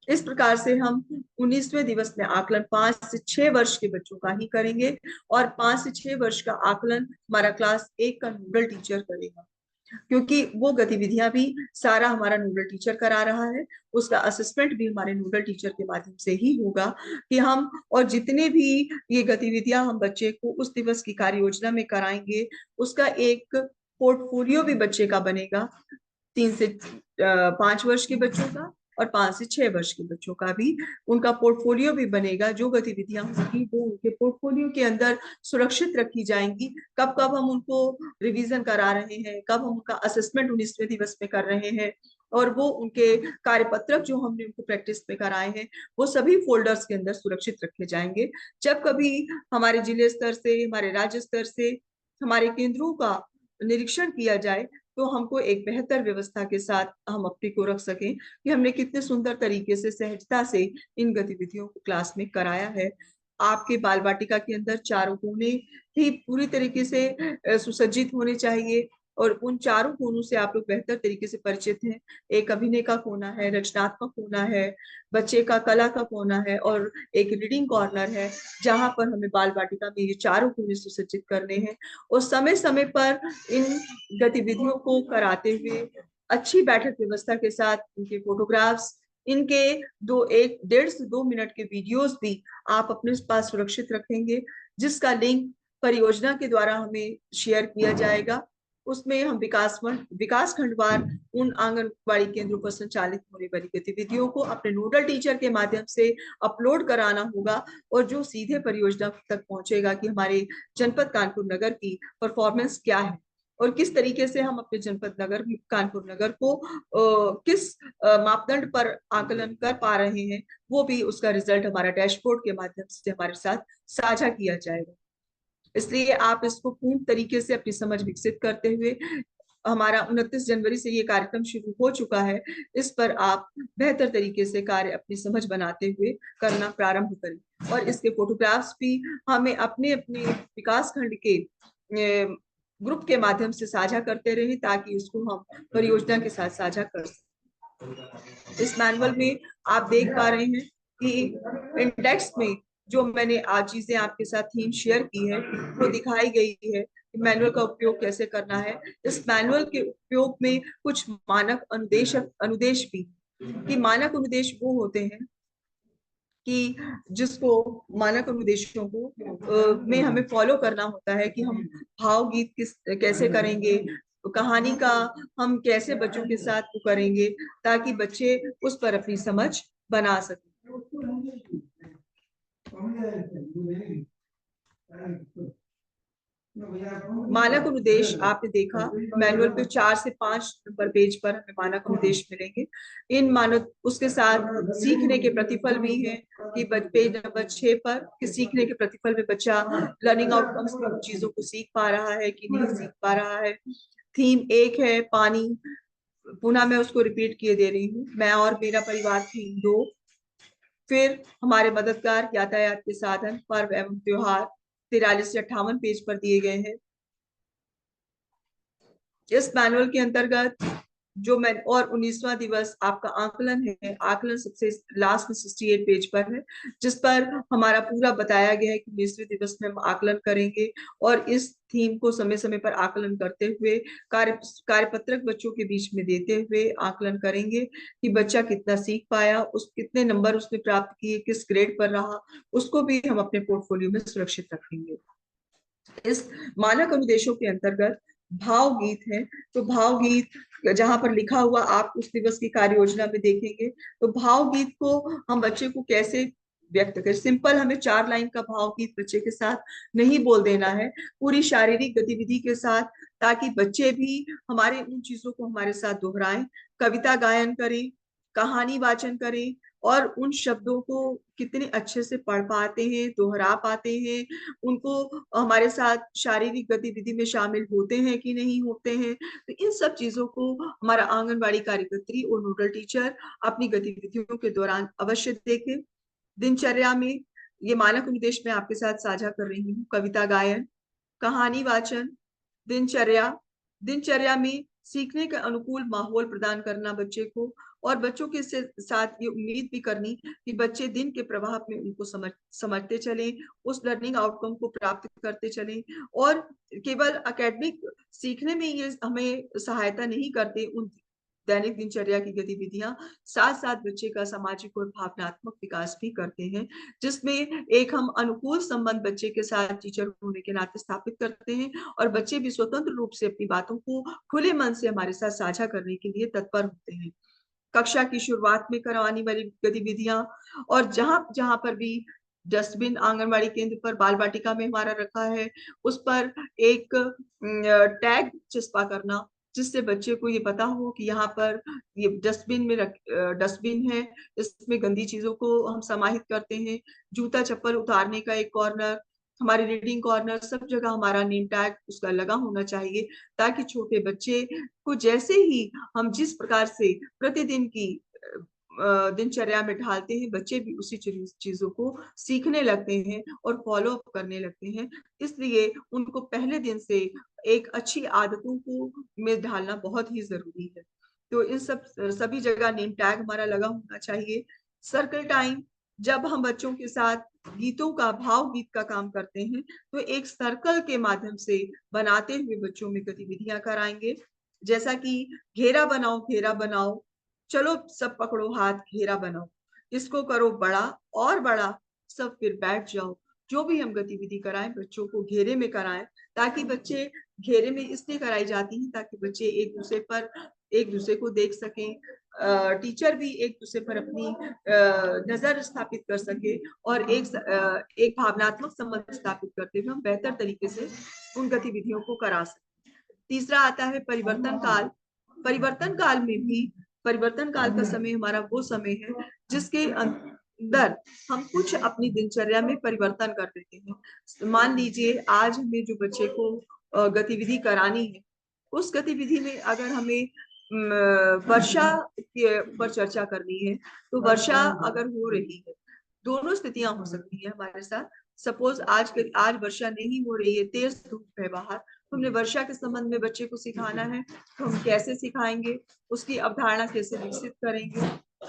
इस प्रकार से हम 19वें दिवस में आकलन 5 से 6 वर्ष के बच्चों का ही करेंगे, और 5 से 6 वर्ष का आकलन हमारा क्लास 1 का नोडल टीचर करेगा, क्योंकि वो गतिविधियां भी सारा हमारा नोडल टीचर करा रहा है। उसका असेसमेंट भी हमारे नोडल टीचर के माध्यम से ही होगा कि हम, और जितने भी ये गतिविधियां हम बच्चे को उस दिवस की कार्य योजना में कराएंगे, उसका एक पोर्टफोलियो भी बच्चे का बनेगा। 3 से 5 वर्ष के बच्चों का और 5 से 6 वर्ष के बच्चों का भी उनका पोर्टफोलियो भी बनेगा। जो गतिविधियां होंगी वो उनके पोर्टफोलियो के अंदर सुरक्षित रखी जाएंगी। कब कब हम उनको रिवीजन करा रहे हैं, कब हम उनका असेसमेंट 19वें दिवस में कर रहे हैं, और वो उनके कार्यपत्रक जो हमने उनको प्रैक्टिस में कराए हैं वो सभी फोल्डर्स के अंदर सुरक्षित रखे जाएंगे। जब कभी हमारे जिले स्तर से, हमारे राज्य स्तर से हमारे केंद्रों का निरीक्षण किया जाए, तो हमको एक बेहतर व्यवस्था के साथ हम अपने को रख सकें कि हमने कितने सुंदर तरीके से, सहजता से इन गतिविधियों को क्लास में कराया है। आपके बाल वाटिका के अंदर चारों कोने ही पूरी तरीके से सुसज्जित होने चाहिए, और उन चारों कोनों से आप लोग बेहतर तरीके से परिचित हैं। एक अभिनय का कोना है, रचनात्मक कोना है, बच्चे का कला का कोना है, और एक रीडिंग कॉर्नर है, जहां पर हमें बाल वाटिका में ये चारों कोने सुसज्जित करने हैं। और समय समय पर इन गतिविधियों को कराते हुए अच्छी बैठक व्यवस्था के साथ इनके फोटोग्राफ्स, इनके 1.5 से 2 मिनट के वीडियोस भी आप अपने पास सुरक्षित रखेंगे, जिसका लिंक परियोजना के द्वारा हमें शेयर किया जाएगा। उसमें हम विकास खंडवार उन आंगनबाड़ी केंद्रों पर संचालित होने वाली गतिविधियों को अपने नोडल टीचर के माध्यम से अपलोड कराना होगा, और जो सीधे परियोजना तक पहुंचेगा कि हमारे जनपद कानपुर नगर की परफॉर्मेंस क्या है, और किस तरीके से हम अपने जनपद नगर कानपुर नगर को किस मापदंड पर आकलन कर पा रहे हैं, वो भी उसका रिजल्ट हमारा डैशबोर्ड के माध्यम से हमारे साथ साझा किया जाएगा। इसलिए आप इसको पूर्ण तरीके से अपनी समझ विकसित करते हुए, हमारा 29 जनवरी से ये कार्यक्रम शुरू हो चुका है, इस पर आप बेहतर तरीके से कार्य अपनी समझ बनाते हुए करना प्रारंभ करें, और इसके फोटोग्राफ्स भी हमें अपने अपने विकास खंड के ग्रुप के माध्यम से साझा करते रहे, ताकि उसको हम परियोजना के साथ साझा कर सकें। इस मैनुअल में आप देख पा रहे हैं कि इंडेक्स में जो मैंने आज चीजें आपके साथ थीम शेयर की है वो दिखाई गई है कि मैनुअल का उपयोग कैसे करना है। इस मैनुअल के उपयोग में कुछ मानक अनुदेश भी, कि मानक अनुदेश वो होते हैं कि जिसको मानक अनुदेशों को में हमें फॉलो करना होता है, कि हम भावगीत कैसे करेंगे, कहानी का हम कैसे बच्चों के साथ वो करेंगे, ताकि बच्चे उस पर अपनी समझ बना सकें। मानक अनुदेश आपने देखा मैनुअल पे 4 से 5 नंबर पेज पर हमें मानक अनुदेश मिलेंगे। इन मानक उसके साथ सीखने के प्रतिफल भी हैं, कि पेज नंबर 6 पर कि सीखने के प्रतिफल में बच्चा लर्निंग आउटकम्स में उन चीजों को सीख पा रहा है कि नहीं सीख पा रहा है। थीम 1 है पानी, पुनः मैं उसको रिपीट किए दे रही हूँ, मैं और मेरा परिवार थीम 2। फिर हमारे मददगार यातायात के साधन, पर्व एवं त्योहार 43 से 58 पेज पर दिए गए हैं। इस मैनुअल के अंतर्गत जो मैं, और 19वां दिवस आपका आकलन है, आकलन सबसे लास्ट में 68 पेज पर है, जिस पर हमारा पूरा बताया गया है कि 19वें दिवस में हम आकलन करेंगे, और इस थीम को समय समय पर आकलन करते हुए कार्यपत्रक बच्चों के बीच में देते हुए आकलन करेंगे कि बच्चा कितना सीख पाया, उस कितने नंबर उसने प्राप्त किए, किस ग्रेड पर रहा, उसको भी हम अपने पोर्टफोलियो में सुरक्षित रखेंगे। इस मानक अनुदेशों के अंतर्गत भावगीत है, तो भावगीत जहां पर लिखा हुआ आप उस दिवस की कार्य योजना में देखेंगे, तो भावगीत को हम बच्चे को कैसे व्यक्त करें। सिंपल हमें 4 लाइन का भावगीत बच्चे के साथ नहीं बोल देना है, पूरी शारीरिक गतिविधि के साथ, ताकि बच्चे भी हमारे उन चीजों को हमारे साथ दोहराएं, कविता गायन करें, कहानी वाचन करें, और उन शब्दों को कितने अच्छे से पढ़ पाते हैं, दोहरा पाते हैं, उनको हमारे साथ शारीरिक गतिविधि में शामिल होते हैं कि नहीं होते हैं। तो इन सब चीजों को हमारा आंगनबाड़ी कार्यकर्त्री और नोडल टीचर अपनी गतिविधियों के दौरान अवश्य देखें। दिनचर्या में ये मानक निर्देश मैं आपके साथ साझा कर रही हूँ, कविता गायन, कहानी वाचन, दिनचर्या, दिनचर्या में सीखने के अनुकूल माहौल प्रदान करना बच्चे को, और बच्चों के साथ ये उम्मीद भी करनी कि बच्चे दिन के प्रभाव में उनको समझते चलें, उस लर्निंग आउटकम को प्राप्त करते चलें। और केवल एकेडमिक सीखने में ये हमें सहायता नहीं करते उन दैनिक दिनचर्या की गतिविधियां, साथ साथ बच्चे का सामाजिक और भावनात्मक विकास भी करते हैं, जिसमें एक हम अनुकूल संबंध बच्चे के साथ टीचर होने के नाते स्थापित करते हैं, और बच्चे भी स्वतंत्र रूप से अपनी बातों को खुले मन से हमारे साथ साझा करने के लिए तत्पर होते हैं। कक्षा की शुरुआत में करवाने वाली गतिविधियां, और जहां जहां पर भी डस्टबिन आंगनबाड़ी केंद्र पर बाल वाटिका में हमारा रखा है, उस पर एक टैग चिपका करना, जिससे बच्चे को ये पता हो कि यहाँ पर ये डस्टबिन में डस्टबिन है, इसमें गंदी चीजों को हम समाहित करते हैं। जूता चप्पल उतारने का एक कॉर्नर, हमारे रीडिंग कॉर्नर, सब जगह हमारा नेम टैग उसका लगा होना चाहिए, ताकि छोटे बच्चे को जैसे ही हम जिस प्रकार से प्रतिदिन की दिनचर्या में ढालते हैं, बच्चे भी उसी चीजों को सीखने लगते हैं और फॉलो अप करने लगते हैं। इसलिए उनको पहले दिन से एक अच्छी आदतों को में ढालना बहुत ही जरूरी है। तो इन सभी जगह नेम टैग हमारा लगा होना चाहिए। सर्कल टाइम, जब हम बच्चों के साथ गीतों का भाव गीत का काम करते हैं, तो एक सर्कल के माध्यम से बनाते हुए बच्चों में गतिविधियां कराएंगे, जैसा कि घेरा बनाओ घेरा बनाओ, चलो सब पकड़ो हाथ घेरा बनाओ, इसको करो बड़ा और बड़ा, सब फिर बैठ जाओ। जो भी हम गतिविधि कराएं बच्चों को घेरे में कराएं, ताकि बच्चे, घेरे में इसलिए कराई जाती है ताकि बच्चे एक दूसरे को देख सकें, टीचर भी एक दूसरे पर अपनी नजर स्थापित कर सके, और एक भावनात्मक संबंध स्थापित करते हुए हम बेहतर तरीके से उन गतिविधियों को करा सकें। तीसरा आता है परिवर्तन काल। परिवर्तन काल में भी, परिवर्तन काल का समय हमारा वो समय है जिसके अंदर हम कुछ अपनी दिनचर्या में परिवर्तन कर देते हैं। मान लीजिए आज हमें जो बच्चे को गतिविधि करानी है, उस गतिविधि में अगर हमें वर्षा के ऊपर चर्चा करनी है, तो वर्षा अगर हो रही है, दोनों स्थितियां हो सकती है हमारे साथ। सपोज आज वर्षा नहीं हो रही है, तेज धूप है बाहर, तो हमने वर्षा के संबंध में बच्चे को सिखाना है, तो हम कैसे सिखाएंगे, उसकी अवधारणा कैसे विकसित करेंगे,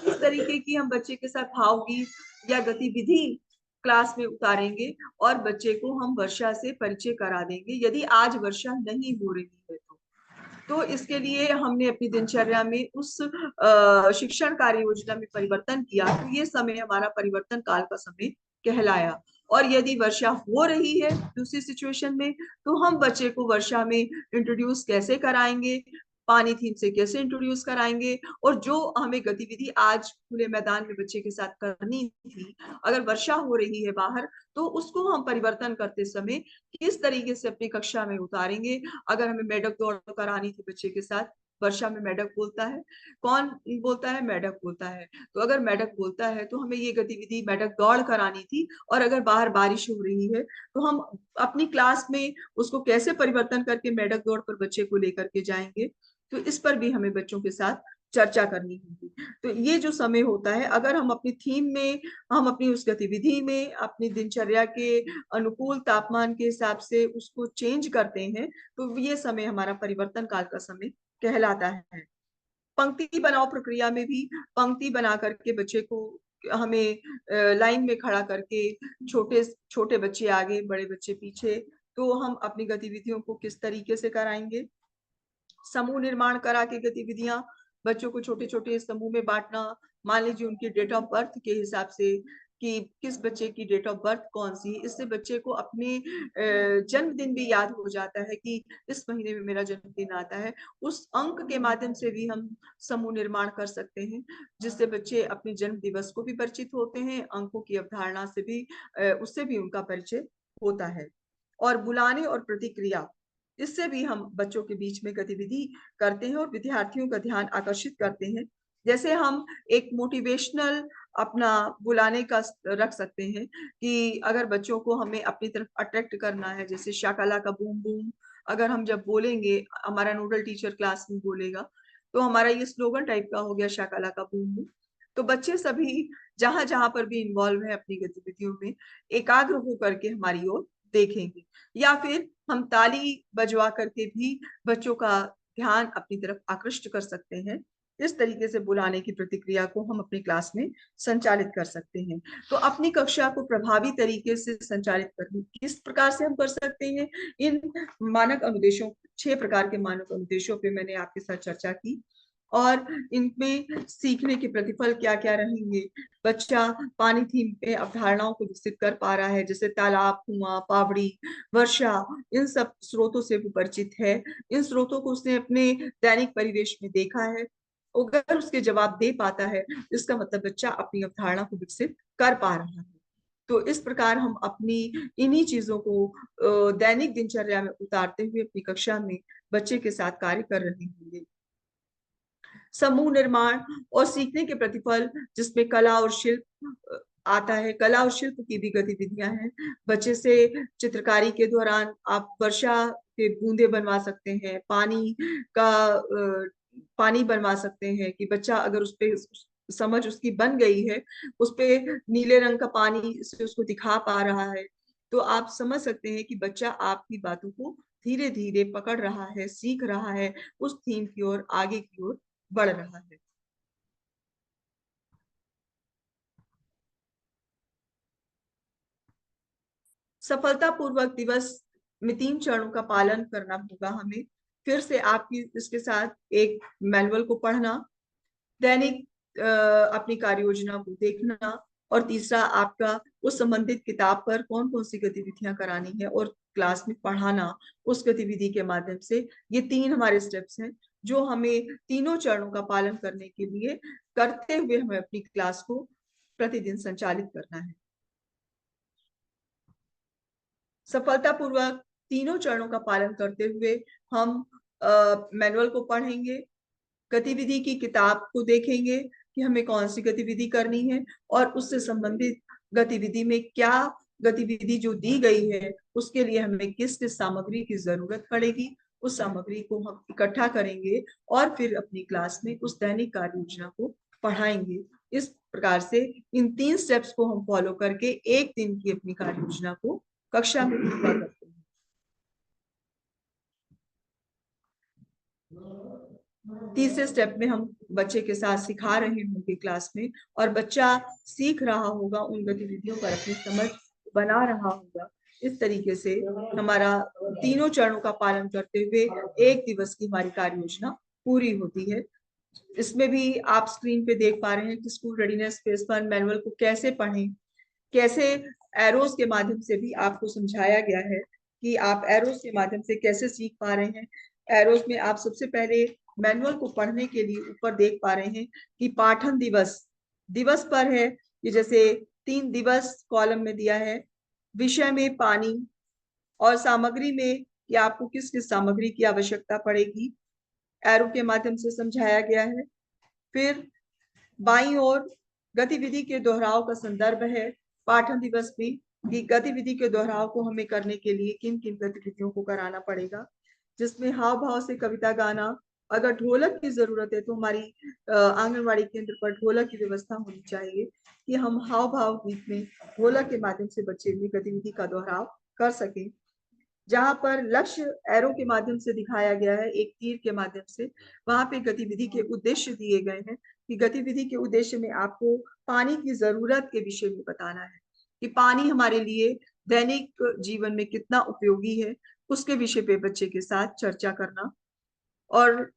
इस तरीके की हम बच्चे के साथ भावगीत या गतिविधि क्लास में उतारेंगे, और बच्चे को हम वर्षा से परिचय करा देंगे यदि आज वर्षा नहीं हो रही है तो इसके लिए हमने अपनी दिनचर्या में उस शिक्षण कार्य योजना में परिवर्तन किया, तो ये समय हमारा परिवर्तन काल का समय कहलाया। और यदि वर्षा हो रही है दूसरी सिचुएशन में, तो हम बच्चे को वर्षा में इंट्रोड्यूस कैसे कराएंगे, पानी थीम से कैसे इंट्रोड्यूस कराएंगे, और जो हमें गतिविधि आज खुले मैदान में बच्चे के साथ करनी थी, अगर वर्षा हो रही है बाहर, तो उसको हम परिवर्तन करते समय किस तरीके से अपनी कक्षा में उतारेंगे। अगर हमें मेढक दौड़ करानी थी बच्चे के साथ, वर्षा में मेढक बोलता है, कौन बोलता है, मेढक बोलता है, तो अगर मेढक बोलता है तो हमें ये गतिविधि मेढक दौड़ करानी थी, और अगर बाहर बारिश हो रही है तो हम अपनी क्लास में उसको कैसे परिवर्तन करके मेढक दौड़ पर बच्चे को लेकर के जाएंगे, तो इस पर भी हमें बच्चों के साथ चर्चा करनी होगी। तो ये जो समय होता है, अगर हम अपनी थीम में, हम अपनी उस गतिविधि में अपनी दिनचर्या के अनुकूल तापमान के हिसाब से उसको चेंज करते हैं, तो ये समय हमारा परिवर्तन काल का समय कहलाता है। पंक्ति बनाओ प्रक्रिया में भी, पंक्ति बना करके बच्चे को हमें लाइन में खड़ा करके, छोटे छोटे बच्चे आगे बड़े बच्चे पीछे, तो हम अपनी गतिविधियों को किस तरीके से कराएंगे। समूह निर्माण करा के गतिविधियां, बच्चों को छोटे छोटे समूह में बांटना, मान लीजिए उनकी डेट ऑफ बर्थ के हिसाब से कि किस बच्चे की डेट ऑफ बर्थ कौन सी है, इससे बच्चे को अपने जन्मदिन भी याद हो जाता है कि इस महीने में मेरा जन्मदिन आता है। उस अंक के माध्यम से भी हम समूह निर्माण कर सकते हैं, जिससे बच्चे अपने जन्म दिवस को भी परिचित होते हैं, अंकों की अवधारणा से भी उससे भी उनका परिचय होता है। और बुलाने और प्रतिक्रिया, इससे भी हम बच्चों के बीच में गतिविधि करते हैं और विद्यार्थियों का ध्यान आकर्षित करते हैं। जैसे हम एक मोटिवेशनल अपना बुलाने का रख सकते हैं कि अगर बच्चों को हमें अपनी तरफ अट्रैक्ट करना है, जैसे शाकाला का बूम बूम, अगर हम जब बोलेंगे, हमारा नोडल टीचर क्लास में बोलेगा, तो हमारा ये स्लोगन टाइप का हो गया शाकाला का बूम बूम। तो बच्चे सभी जहां जहां पर भी इन्वॉल्व है अपनी गतिविधियों में, एकाग्र होकर के हमारी ओर देखेंगे। या फिर हम ताली बजवा करके भी बच्चों का ध्यान अपनी तरफ आकृष्ट कर सकते हैं, इस तरीके से बुलाने की प्रतिक्रिया को हम अपनी क्लास में संचालित कर सकते हैं। तो अपनी कक्षा को प्रभावी तरीके से संचालित करने किस प्रकार से हम कर सकते हैं, इन मानक अनुदेशों, 6 प्रकार के मानक अनुदेशों पे मैंने आपके साथ चर्चा की, और इनमें सीखने के प्रतिफल क्या क्या रहेंगे। बच्चा पानी थीम पे अवधारणाओं को विकसित कर पा रहा है, जैसे तालाब, कुआं, पावड़ी, वर्षा, इन सब स्रोतों से वो परिचित है। इन स्रोतों को उसने अपने दैनिक परिवेश में देखा है। अगर उसके जवाब दे पाता है, इसका मतलब बच्चा अपनी अवधारणा को विकसित कर पा रहा है। तो इस प्रकार हम अपनी इन्हीं चीजों को दैनिक दिनचर्या में उतारते हुए अपनी कक्षा में बच्चे के साथ कार्य कर रहे होंगे। समूह निर्माण और सीखने के प्रतिफल, जिसमें कला और शिल्प आता है। कला और शिल्प की भी गतिविधियां हैं। बच्चे से चित्रकारी के दौरान आप वर्षा के बूंदे बनवा सकते हैं, पानी बनवा सकते हैं, कि बच्चा अगर उस पे समझ उसकी बन गई है, उस पे नीले रंग का पानी से उसको दिखा पा रहा है, तो आप समझ सकते हैं कि बच्चा आपकी बातों को धीरे धीरे पकड़ रहा है, सीख रहा है, उस थीम की ओर, आगे की ओर बढ़ रहा है। सफलतापूर्वक दिवस में 3 चरणों का पालन करना होगा हमें। फिर से आपकी इसके साथ एक मैनुअल को पढ़ना, दैनिक अपनी कार्य योजना को देखना, और तीसरा आपका उस संबंधित किताब पर कौन कौन सी गतिविधियां करानी है और क्लास में पढ़ाना उस गतिविधि के माध्यम से। ये 3 हमारे स्टेप्स हैं जो हमें तीनों चरणों का पालन करने के लिए करते हुए हमें अपनी क्लास को प्रतिदिन संचालित करना है। सफलतापूर्वक तीनों चरणों का पालन करते हुए हम मैनुअल को पढ़ेंगे, गतिविधि की किताब को देखेंगे कि हमें कौन सी गतिविधि करनी है, और उससे संबंधित गतिविधि में क्या गतिविधि जो दी गई है उसके लिए हमें किस किस सामग्री की जरूरत पड़ेगी, उस सामग्री को हम इकट्ठा करेंगे और फिर अपनी क्लास में उस दैनिक कार्य योजना को पढ़ाएंगे। इस प्रकार से इन 3 स्टेप्स को हम फॉलो करके एक दिन की अपनी कार्य योजना को कक्षा में पूरा करते हैं। तीसरे स्टेप में हम बच्चे के साथ सिखा रहे होंगे क्लास में, और बच्चा सीख रहा होगा, उन गतिविधियों पर अपनी समझ बना रहा होगा। इस तरीके से हमारा तीनों चरणों का पालन करते हुए एक दिवस की हमारी कार्य योजना पूरी होती है। इसमें भी आप स्क्रीन पे देख पा रहे हैं कि स्कूल रेडीनेस पेज पर मैनुअल को कैसे पढ़ें, कैसे एरोस के माध्यम से भी आपको समझाया गया है कि आप एरोस के माध्यम से कैसे सीख पा रहे हैं। एरोस में आप सबसे पहले मैनुअल को पढ़ने के लिए ऊपर देख पा रहे हैं कि पाठन दिवस दिवस पर है, ये जैसे 3 दिवस कॉलम में दिया है। विषय में पानी, और सामग्री में कि आपको किस किस सामग्री की आवश्यकता पड़ेगी, एरो के माध्यम से समझाया गया है। फिर बाईं ओर गतिविधि के दोहराव का संदर्भ है पाठन दिवस में, कि गतिविधि के दोहराव को हमें करने के लिए किन किन गतिविधियों को कराना पड़ेगा, जिसमें हाव भाव से कविता गाना। अगर ढोलक की जरूरत है तो हमारी आंगनवाड़ी केंद्र पर ढोलक की व्यवस्था होनी चाहिए कि हम हाव भाव गीत में ढोलक के माध्यम से बच्चे में गतिविधि का दोहराव कर सकें। जहां पर लक्ष्य एरो के माध्यम से दिखाया गया है, एक तीर के माध्यम से, वहां पे गतिविधि के उद्देश्य दिए गए हैं कि गतिविधि के उद्देश्य में आपको पानी की जरूरत के विषय में बताना है, कि पानी हमारे लिए दैनिक जीवन में कितना उपयोगी है, उसके विषय पे बच्चे के साथ चर्चा करना। और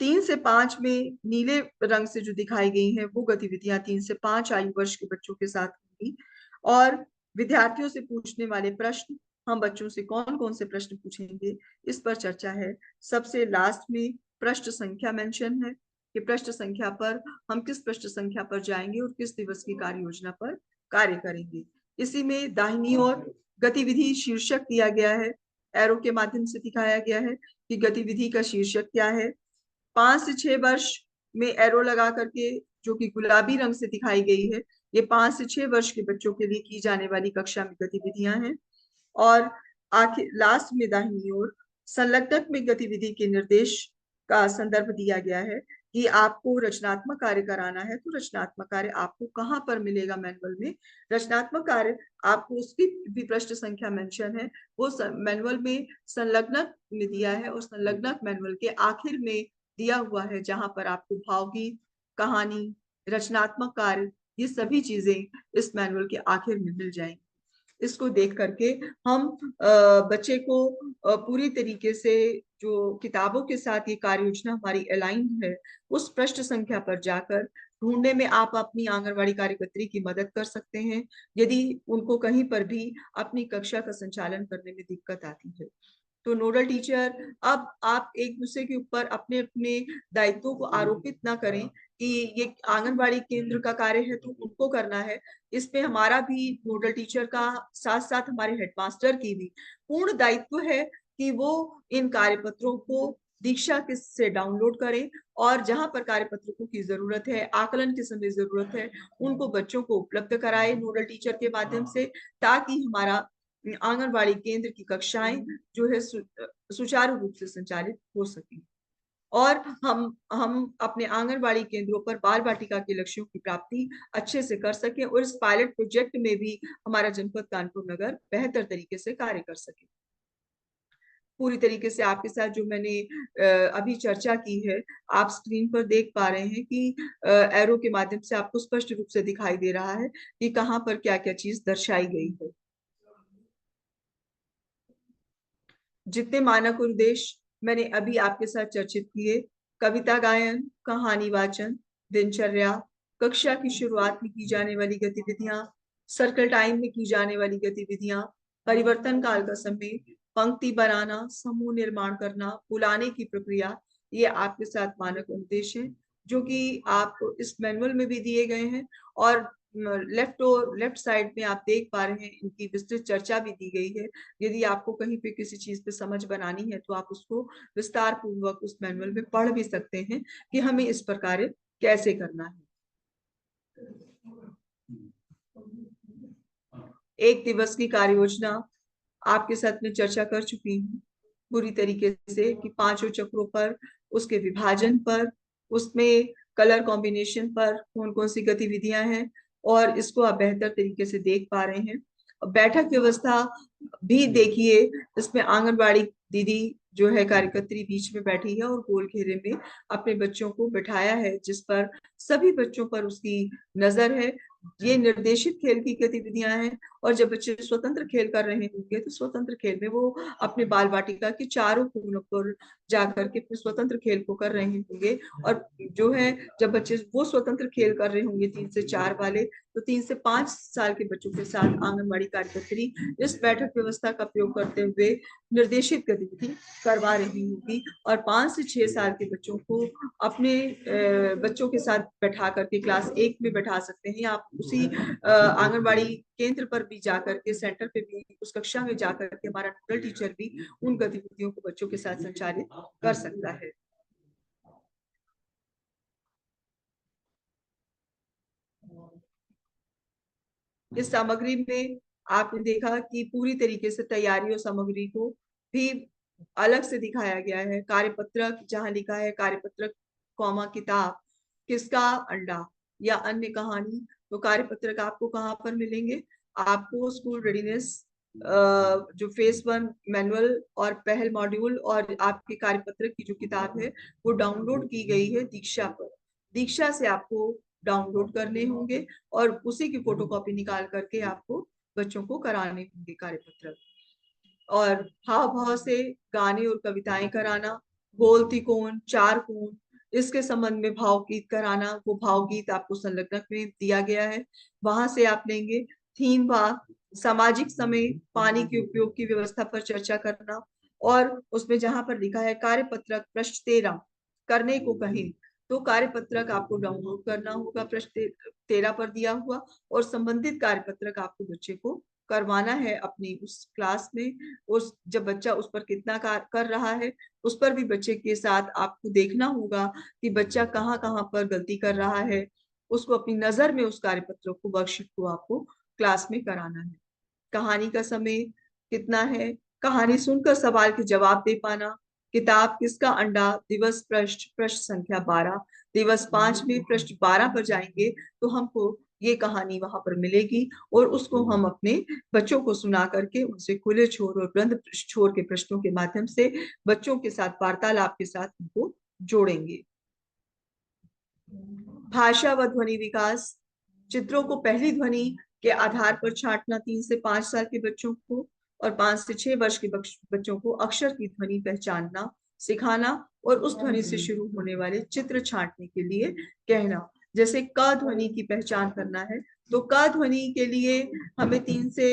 3 से 5 में नीले रंग से जो दिखाई गई हैं वो गतिविधियां 3 से 5 आयु वर्ष के बच्चों के साथ होंगी। और विद्यार्थियों से पूछने वाले प्रश्न, हम बच्चों से कौन कौन से प्रश्न पूछेंगे, इस पर चर्चा है। सबसे लास्ट में पृष्ठ संख्या मेंशन है कि पृष्ठ संख्या पर हम किस पृष्ठ संख्या पर जाएंगे और किस दिवस की कार्य योजना पर कार्य करेंगे। इसी में दाहिनी ओर गतिविधि शीर्षक दिया गया है, एरो के माध्यम से दिखाया गया है कि गतिविधि का शीर्षक क्या है। 5 से 6 वर्ष में एरो लगा करके, जो कि गुलाबी रंग से दिखाई गई है, ये 5 से 6 वर्ष के बच्चों के लिए की जाने वाली कक्षा में गतिविधियां हैं। और आखिर लास्ट में दाहिनी ओर संलग्नक में गतिविधि के निर्देश का संदर्भ दिया गया है, कि आपको रचनात्मक कार्य कराना है तो रचनात्मक कार्य आपको कहाँ पर मिलेगा मैनुअल में। रचनात्मक कार्य आपको उसकी भी पृष्ठ संख्या मेंशन है, वो मैनुअल में संलग्नक में दिया है और संलग्नक मैनुअल के आखिर में दिया हुआ है, जहां पर आपको भावगीत, कहानी, रचनात्मक कार्य, ये सभी चीजें इस मैनुअल के आखिर में मिल जाएंगी। इसको देख करके हम बच्चे को पूरी तरीके से जो किताबों के साथ ये कार्य योजना हमारी अलाइंड है, उस पृष्ठ संख्या पर जाकर ढूंढने में आप अपनी आंगनवाड़ी कार्यकर्त्री की मदद कर सकते हैं, यदि उनको कहीं पर भी अपनी कक्षा का संचालन करने में दिक्कत आती है। तो नोडल टीचर, अब आप एक दूसरे के ऊपर अपने अपने दायित्वों को आरोपित ना करें कि ये आंगनबाड़ी केंद्र का कार्य है तो उनको करना है। इसमें हमारा भी, नोडल टीचर का साथ साथ हमारे हेडमास्टर की भी पूर्ण दायित्व है कि वो इन कार्यपत्रों को दीक्षा के से डाउनलोड करें और जहां पर कार्यपत्रों की जरूरत है, आकलन के समय जरूरत है, उनको बच्चों को उपलब्ध कराए नोडल टीचर के माध्यम से, ताकि हमारा आंगनबाड़ी केंद्र की कक्षाएं जो है सुचारू रूप से संचालित हो सके और हम अपने आंगनबाड़ी केंद्रों पर बाल बाटिका के लक्ष्यों की प्राप्ति अच्छे से कर सकें और इस पायलट प्रोजेक्ट में भी हमारा जनपद कानपुर नगर बेहतर तरीके से कार्य कर सके। पूरी तरीके से आपके साथ जो मैंने अभी चर्चा की है, आप स्क्रीन पर देख पा रहे हैं कि एरो के माध्यम से आपको स्पष्ट रूप से दिखाई दे रहा है कि कहाँ पर क्या क्या चीज दर्शाई गई है। जितने मानक और उद्देश्य मैंने अभी आपके साथ चर्चित किए, कविता गायन, कहानी वाचन, दिनचर्या, कक्षा की शुरुआत में की जाने वाली गतिविधियां, सर्कल टाइम में की जाने वाली गतिविधियां, परिवर्तन काल का समय, पंक्ति बनाना, समूह निर्माण करना, बुलाने की प्रक्रिया, ये आपके साथ मानक उद्देश्य हैं जो कि आप इस मैनुअल में भी दिए गए हैं और लेफ्ट साइड में आप देख पा रहे हैं इनकी विस्तृत चर्चा भी दी गई है। यदि आपको कहीं पे किसी चीज पे समझ बनानी है तो आप उसको विस्तार पूर्वक उस मैनुअल में पढ़ भी सकते हैं कि हमें इस प्रकार कैसे करना है। एक दिवस की कार्य योजना आपके साथ में चर्चा कर चुकी हूँ पूरी तरीके से कि पांचों चक्रों पर, उसके विभाजन पर, उसमें कलर कॉम्बिनेशन पर कौन कौन सी गतिविधियां हैं और इसको आप बेहतर तरीके से देख पा रहे हैं। बैठक व्यवस्था भी देखिए, इसमें आंगनबाड़ी दीदी जो है कार्यकर्त्री बीच में बैठी है और गोल घेरे में अपने बच्चों को बिठाया है, जिस पर सभी बच्चों पर उसकी नजर है। ये निर्देशित खेल की गतिविधियां हैं और जब बच्चे स्वतंत्र खेल कर रहे होंगे तो स्वतंत्र खेल में वो अपने बाल वाटिका के चारों कोनों पर जाकर के स्वतंत्र खेल को कर रहे होंगे। और जो है, जब बच्चे वो स्वतंत्र खेल कर रहे होंगे 3 से 4 वाले, तो 3 से 5 साल के बच्चों के साथ आंगनबाड़ी कार्यकर्त्री इस बैठक व्यवस्था का प्रयोग करते हुए निर्देशित गतिविधि करवा रही होगी और 5 से 6 साल के बच्चों को अपने बच्चों के साथ बैठा करके क्लास 1 में बैठा सकते हैं। आप उसी आंगनबाड़ी केंद्र पर भी जाकर के, सेंटर पे भी, उस कक्षा में जाकर के हमारा नोडल टीचर भी उन गतिविधियों को बच्चों के साथ संचालित कर सकता है। इस सामग्री में आपने देखा कि पूरी तरीके से तैयारी और सामग्री को भी अलग से दिखाया गया है। कार्यपत्रक जहां लिखा है कार्यपत्रक कॉमा किताब, किसका अंडा या अन्य कहानी, तो कार्यपत्रक आपको कहाँ पर मिलेंगे? आपको स्कूल रेडीनेस जो फेज 1 मैनुअल और पहल मॉड्यूल और आपके कार्यपत्रक की जो किताब है वो डाउनलोड की गई है दीक्षा पर। दीक्षा से आपको डाउनलोड करने होंगे और उसी की फोटोकॉपी निकाल करके आपको बच्चों को कराने होंगे कार्यपत्र। और हाव भाव से गाने और कविताएं कराना, गोल त्रिकोण, चार कोण, इसके संबंध में भावगीत कराना, वो भावगीत आपको संलग्नक में दिया गया है, वहां से आप लेंगे। थीम भाग, सामाजिक समय, पानी के उपयोग की व्यवस्था पर चर्चा करना और उसमें जहां पर लिखा है कार्यपत्रक पृष्ठ 13 करने को कहें, तो कार्यपत्रक आपको डाउनलोड करना होगा पृष्ठ 13 पर दिया हुआ और संबंधित कार्यपत्रक आपको बच्चे को करवाना है अपनी उस क्लास में। उस जब बच्चा उस पर कितना कर रहा है, उस पर भी बच्चे के साथ आपको देखना होगा कि बच्चा कहाँ कहाँ पर गलती कर रहा है, उसको अपनी नजर में उस कार्यपत्र को, वर्कशीट को आपको क्लास में कराना है। कहानी का समय कितना है, कहानी सुनकर सवाल के जवाब दे पाना, किताब किसका अंडा, दिवस पृष्ठ, पृष्ठ संख्या 12। दिवस 5 में पृष्ठ 12 पर जाएंगे तो हमको ये कहानी वहां पर मिलेगी और उसको हम अपने बच्चों को सुना करके उनसे खुले छोर और बंद छोर के प्रश्नों के माध्यम से बच्चों के साथ वार्तालाप के साथ उनको जोड़ेंगे। भाषा व ध्वनि विकास, चित्रों को पहली ध्वनि के आधार पर छांटना 3 से 5 साल के बच्चों को, और 5 से 6 वर्ष के बच्चों को अक्षर की ध्वनि पहचानना सिखाना और उस ध्वनि से शुरू होने वाले चित्र छांटने के लिए कहना। जैसे क ध्वनि की पहचान करना है तो क ध्वनि के लिए हमें 3 से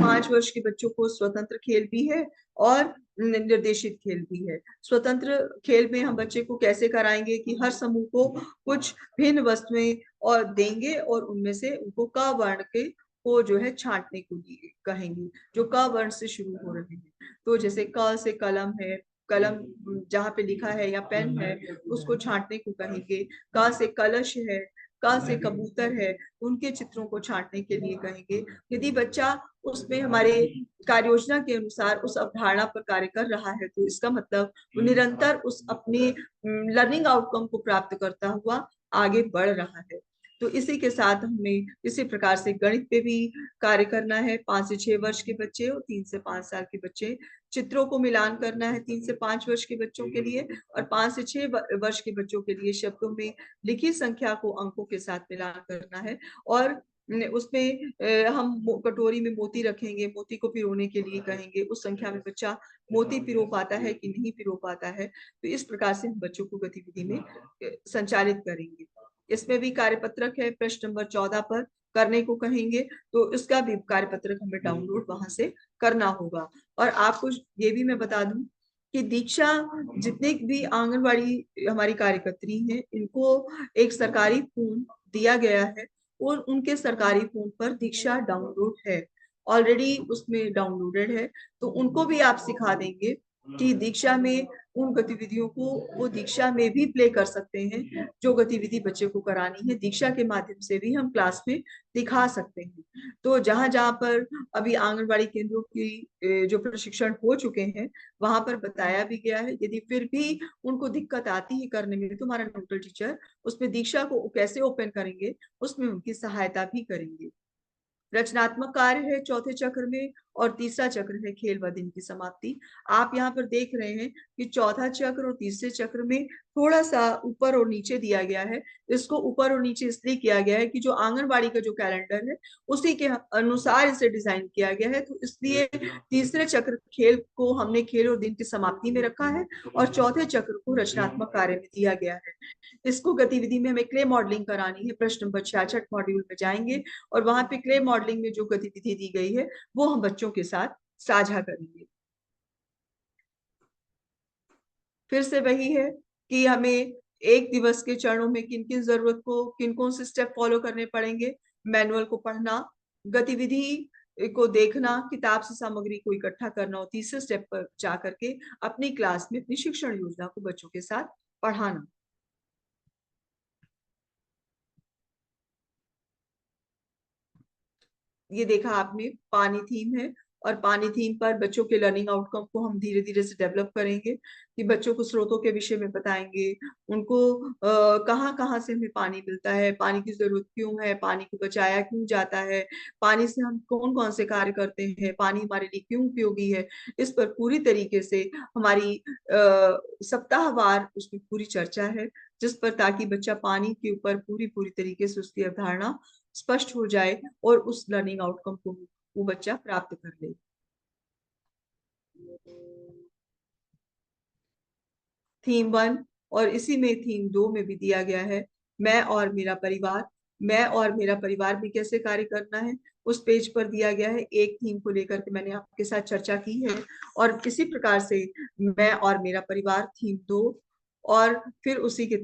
5 वर्ष के बच्चों को स्वतंत्र खेल भी है और निर्देशित खेल भी है। स्वतंत्र खेल में हम बच्चे को कैसे कराएंगे कि हर समूह को कुछ भिन्न वस्तुएं और देंगे और उनमें से उनको क वर्ण के को जो है छांटने को कहेंगे जो क वर्ण से शुरू हो रहे हैं। तो जैसे क से कलम है, कलम जहाँ पे लिखा है या पेन है उसको छांटने को कहेंगे। क से कलश है, क से कबूतर है, उनके चित्रों को छांटने के लिए कहेंगे। यदि बच्चा उसमें हमारे कार्य योजना के अनुसार उस अवधारणा पर कार्य कर रहा है तो इसका मतलब वो निरंतर उस अपने लर्निंग आउटकम को प्राप्त करता हुआ आगे बढ़ रहा है। तो इसी के साथ हमें इसी प्रकार से गणित पे भी कार्य करना है। 5 से 6 वर्ष के बच्चे और 3 से 5 साल के बच्चे, चित्रों को मिलान करना है 3 से 5 वर्ष के बच्चों के लिए और 5 से 6 वर्ष के बच्चों के लिए शब्दों में लिखी संख्या को अंकों के साथ मिलान करना है। और उसमें हम कटोरी में मोती रखेंगे, मोती को पिरोने के लिए कहेंगे, उस संख्या में बच्चा मोती पिरो पाता है कि नहीं पिरो पाता है। तो इस प्रकार से हम बच्चों को गतिविधि में संचालित करेंगे। इसमें भी कार्यपत्रक है, प्रश्न नंबर 14 पर करने को कहेंगे तो इसका भी कार्यपत्रक हमें डाउनलोड वहां से करना होगा। और आपको ये भी मैं बता दूं कि दीक्षा जितने भी आंगनवाड़ी हमारी कार्यकर्त्री हैं इनको एक सरकारी फोन दिया गया है और उनके सरकारी फोन पर दीक्षा डाउनलोड है, ऑलरेडी उसमें डाउनलोडेड है। तो उनको भी आप सिखा देंगे कि दीक्षा में उन गतिविधियों को वो दीक्षा में भी प्ले कर सकते हैं जो गतिविधि बच्चे को करानी है, दीक्षा के माध्यम से भी हम क्लास में दिखा सकते हैं। तो जहां जहां पर अभी आंगनबाड़ी केंद्रों की जो प्रशिक्षण हो चुके हैं वहां पर बताया भी गया है। यदि फिर भी उनको दिक्कत आती है करने में तो हमारा नोडल टीचर उसमें दीक्षा को कैसे ओपन करेंगे उसमें उनकी सहायता भी करेंगे। रचनात्मक कार्य है चौथे चक्र में और तीसरा चक्र है खेल व दिन की समाप्ति। आप यहाँ पर देख रहे हैं कि चौथा चक्र और तीसरे चक्र में थोड़ा सा ऊपर और नीचे दिया गया है। इसको ऊपर और नीचे इसलिए किया गया है कि जो आंगनबाड़ी का जो कैलेंडर है उसी के अनुसार इसे डिजाइन किया गया है। तो इसलिए तीसरे चक्र खेल को हमने खेल और दिन की समाप्ति में रखा है और चौथे चक्र को रचनात्मक कार्य में दिया गया है। इसको गतिविधि में हमें क्ले मॉडलिंग करानी है। प्रश्न नंबर 66 मॉड्यूल में जाएंगे और वहां पे क्ले मॉडलिंग में जो गतिविधि दी गई है वो हम बच्चों के साथ साझा करेंगे। फिर से वही है कि हमें एक दिवस के चरणों में किन किन जरूरत को किन कौन से स्टेप फॉलो करने पड़ेंगे। मैनुअल को पढ़ना, गतिविधि को देखना, किताब से सामग्री को इकट्ठा करना और तीसरे स्टेप पर जा करके अपनी क्लास में अपनी शिक्षण योजना को बच्चों के साथ पढ़ाना। ये देखा आपने पानी थीम है और पानी थीम पर बच्चों के लर्निंग आउटकम को हम धीरे धीरे से डेवलप करेंगे कि बच्चों को स्रोतों के विषय में बताएंगे, उनको कहाँ कहाँ से हमें पानी मिलता है, पानी की जरूरत क्यों है, पानी को बचाया क्यों जाता है, पानी से हम कौन कौन से कार्य करते हैं, पानी हमारे लिए क्यों उपयोगी है। इस पर पूरी तरीके से हमारी सप्ताहवार उसमें पूरी चर्चा है जिस पर ताकि बच्चा पानी के ऊपर पूरी पूरी तरीके से उसकी अवधारणा स्पष्ट हो जाए और उस लर्निंग आउटकम को वो बच्चा प्राप्त कर ले। थीम 1 और इसी में थीम 2 में भी दिया गया है मैं और मेरा परिवार। मैं और मेरा परिवार भी कैसे कार्य करना है उस पेज पर दिया गया है। एक थीम को लेकर के मैंने आपके साथ चर्चा की है और किसी प्रकार से मैं और मेरा परिवार थीम 2 और फिर उसी के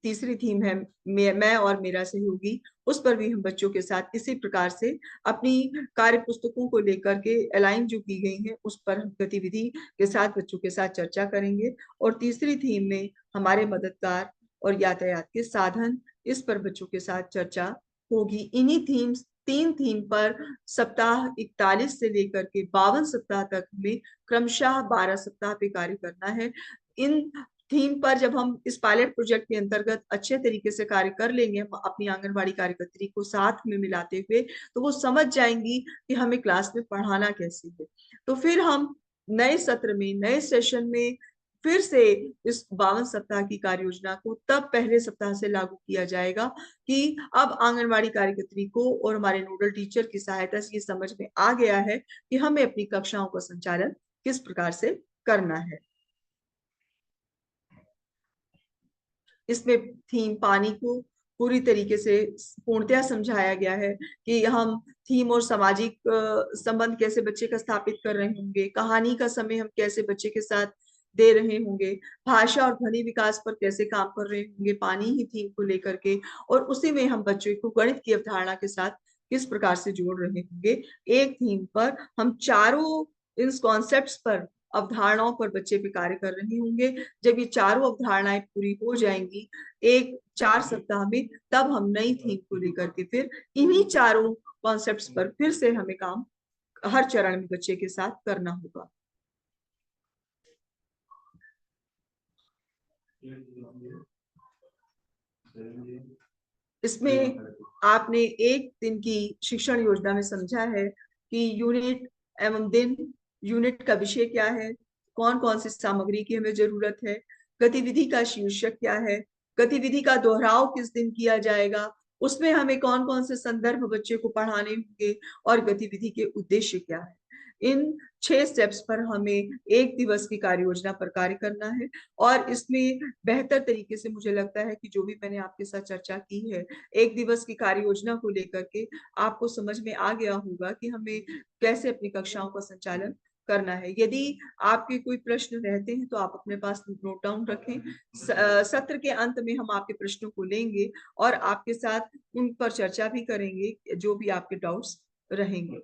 तीसरी थीम है मैं और मेरा सहयोगी। उस पर भी हम बच्चों के साथ इसी प्रकार से अपनी कार्य पुस्तकों को लेकर के अलाइन जो की गई है उस पर हम गतिविधि के साथ बच्चों के साथ चर्चा करेंगे। और तीसरी थीम में हमारे मददगार और यातायात के साधन, इस पर बच्चों के साथ चर्चा होगी। इन्हीं थीम्स 3 थीम पर सप्ताह 41 से लेकर के 52 सप्ताह तक में क्रमशः 12 सप्ताह पे कार्य करना है। इन थीम पर जब हम इस पायलट प्रोजेक्ट के अंतर्गत अच्छे तरीके से कार्य कर लेंगे, हम अपनी आंगनबाड़ी कार्यकर्त्री को साथ में मिलाते हुए, तो वो समझ जाएंगी कि हमें क्लास में पढ़ाना कैसे है। तो फिर हम नए सत्र में, नए सेशन में फिर से इस 52 सप्ताह की कार्य योजना को तब पहले सप्ताह से लागू किया जाएगा कि अब आंगनबाड़ी कार्यकर्त्री को और हमारे नोडल टीचर की सहायता से ये समझ में आ गया है कि हमें अपनी कक्षाओं का संचालन किस प्रकार से करना है। इसमें थीम पानी को पूरी तरीके से पूर्णतया समझाया गया है कि हम थीम और सामाजिक संबंध कैसे बच्चे का स्थापित कर रहे होंगे, कहानी का समय हम कैसे बच्चे के साथ दे रहे होंगे, भाषा और ध्वनि विकास पर कैसे काम कर रहे होंगे पानी ही थीम को लेकर के, और उसी में हम बच्चों को गणित की अवधारणा के साथ किस प्रकार से जोड़ रहे होंगे। एक थीम पर हम चारों इन कॉन्सेप्ट्स पर, अवधारणाओं पर बच्चे पे कार्य कर रहे होंगे। जब ये चारों अवधारणाएं पूरी हो जाएंगी एक 4 सप्ताह में, तब हम नई थीम को लेकर के फिर इन्हीं चारों कॉन्सेप्ट्स पर फिर से हमें काम हर चरण में बच्चे के साथ करना होगा। इसमें आपने एक दिन की शिक्षण योजना में समझा है कि यूनिट एवं दिन, यूनिट का विषय क्या है, कौन कौन सी सामग्री की हमें जरूरत है, गतिविधि का शीर्षक क्या है, गतिविधि का दोहराव किस दिन किया जाएगा, उसमें हमें कौन कौन से संदर्भ बच्चे को पढ़ाने होंगे, और गतिविधि के उद्देश्य क्या है। इन 6 स्टेप्स पर हमें एक दिवस की कार्य योजना पर कार्य करना है। और इसमें बेहतर तरीके से मुझे लगता है कि जो भी मैंने आपके साथ चर्चा की है एक दिवस की कार्य योजना को लेकर के, आपको समझ में आ गया होगा कि हमें कैसे अपनी कक्षाओं का संचालन करना है। यदि आपके कोई प्रश्न रहते हैं तो आप अपने पास नोट डाउन रखें। सत्र के अंत में हम आपके प्रश्नों को लेंगे और आपके साथ उन पर चर्चा भी करेंगे जो भी आपके डाउट्स रहेंगे।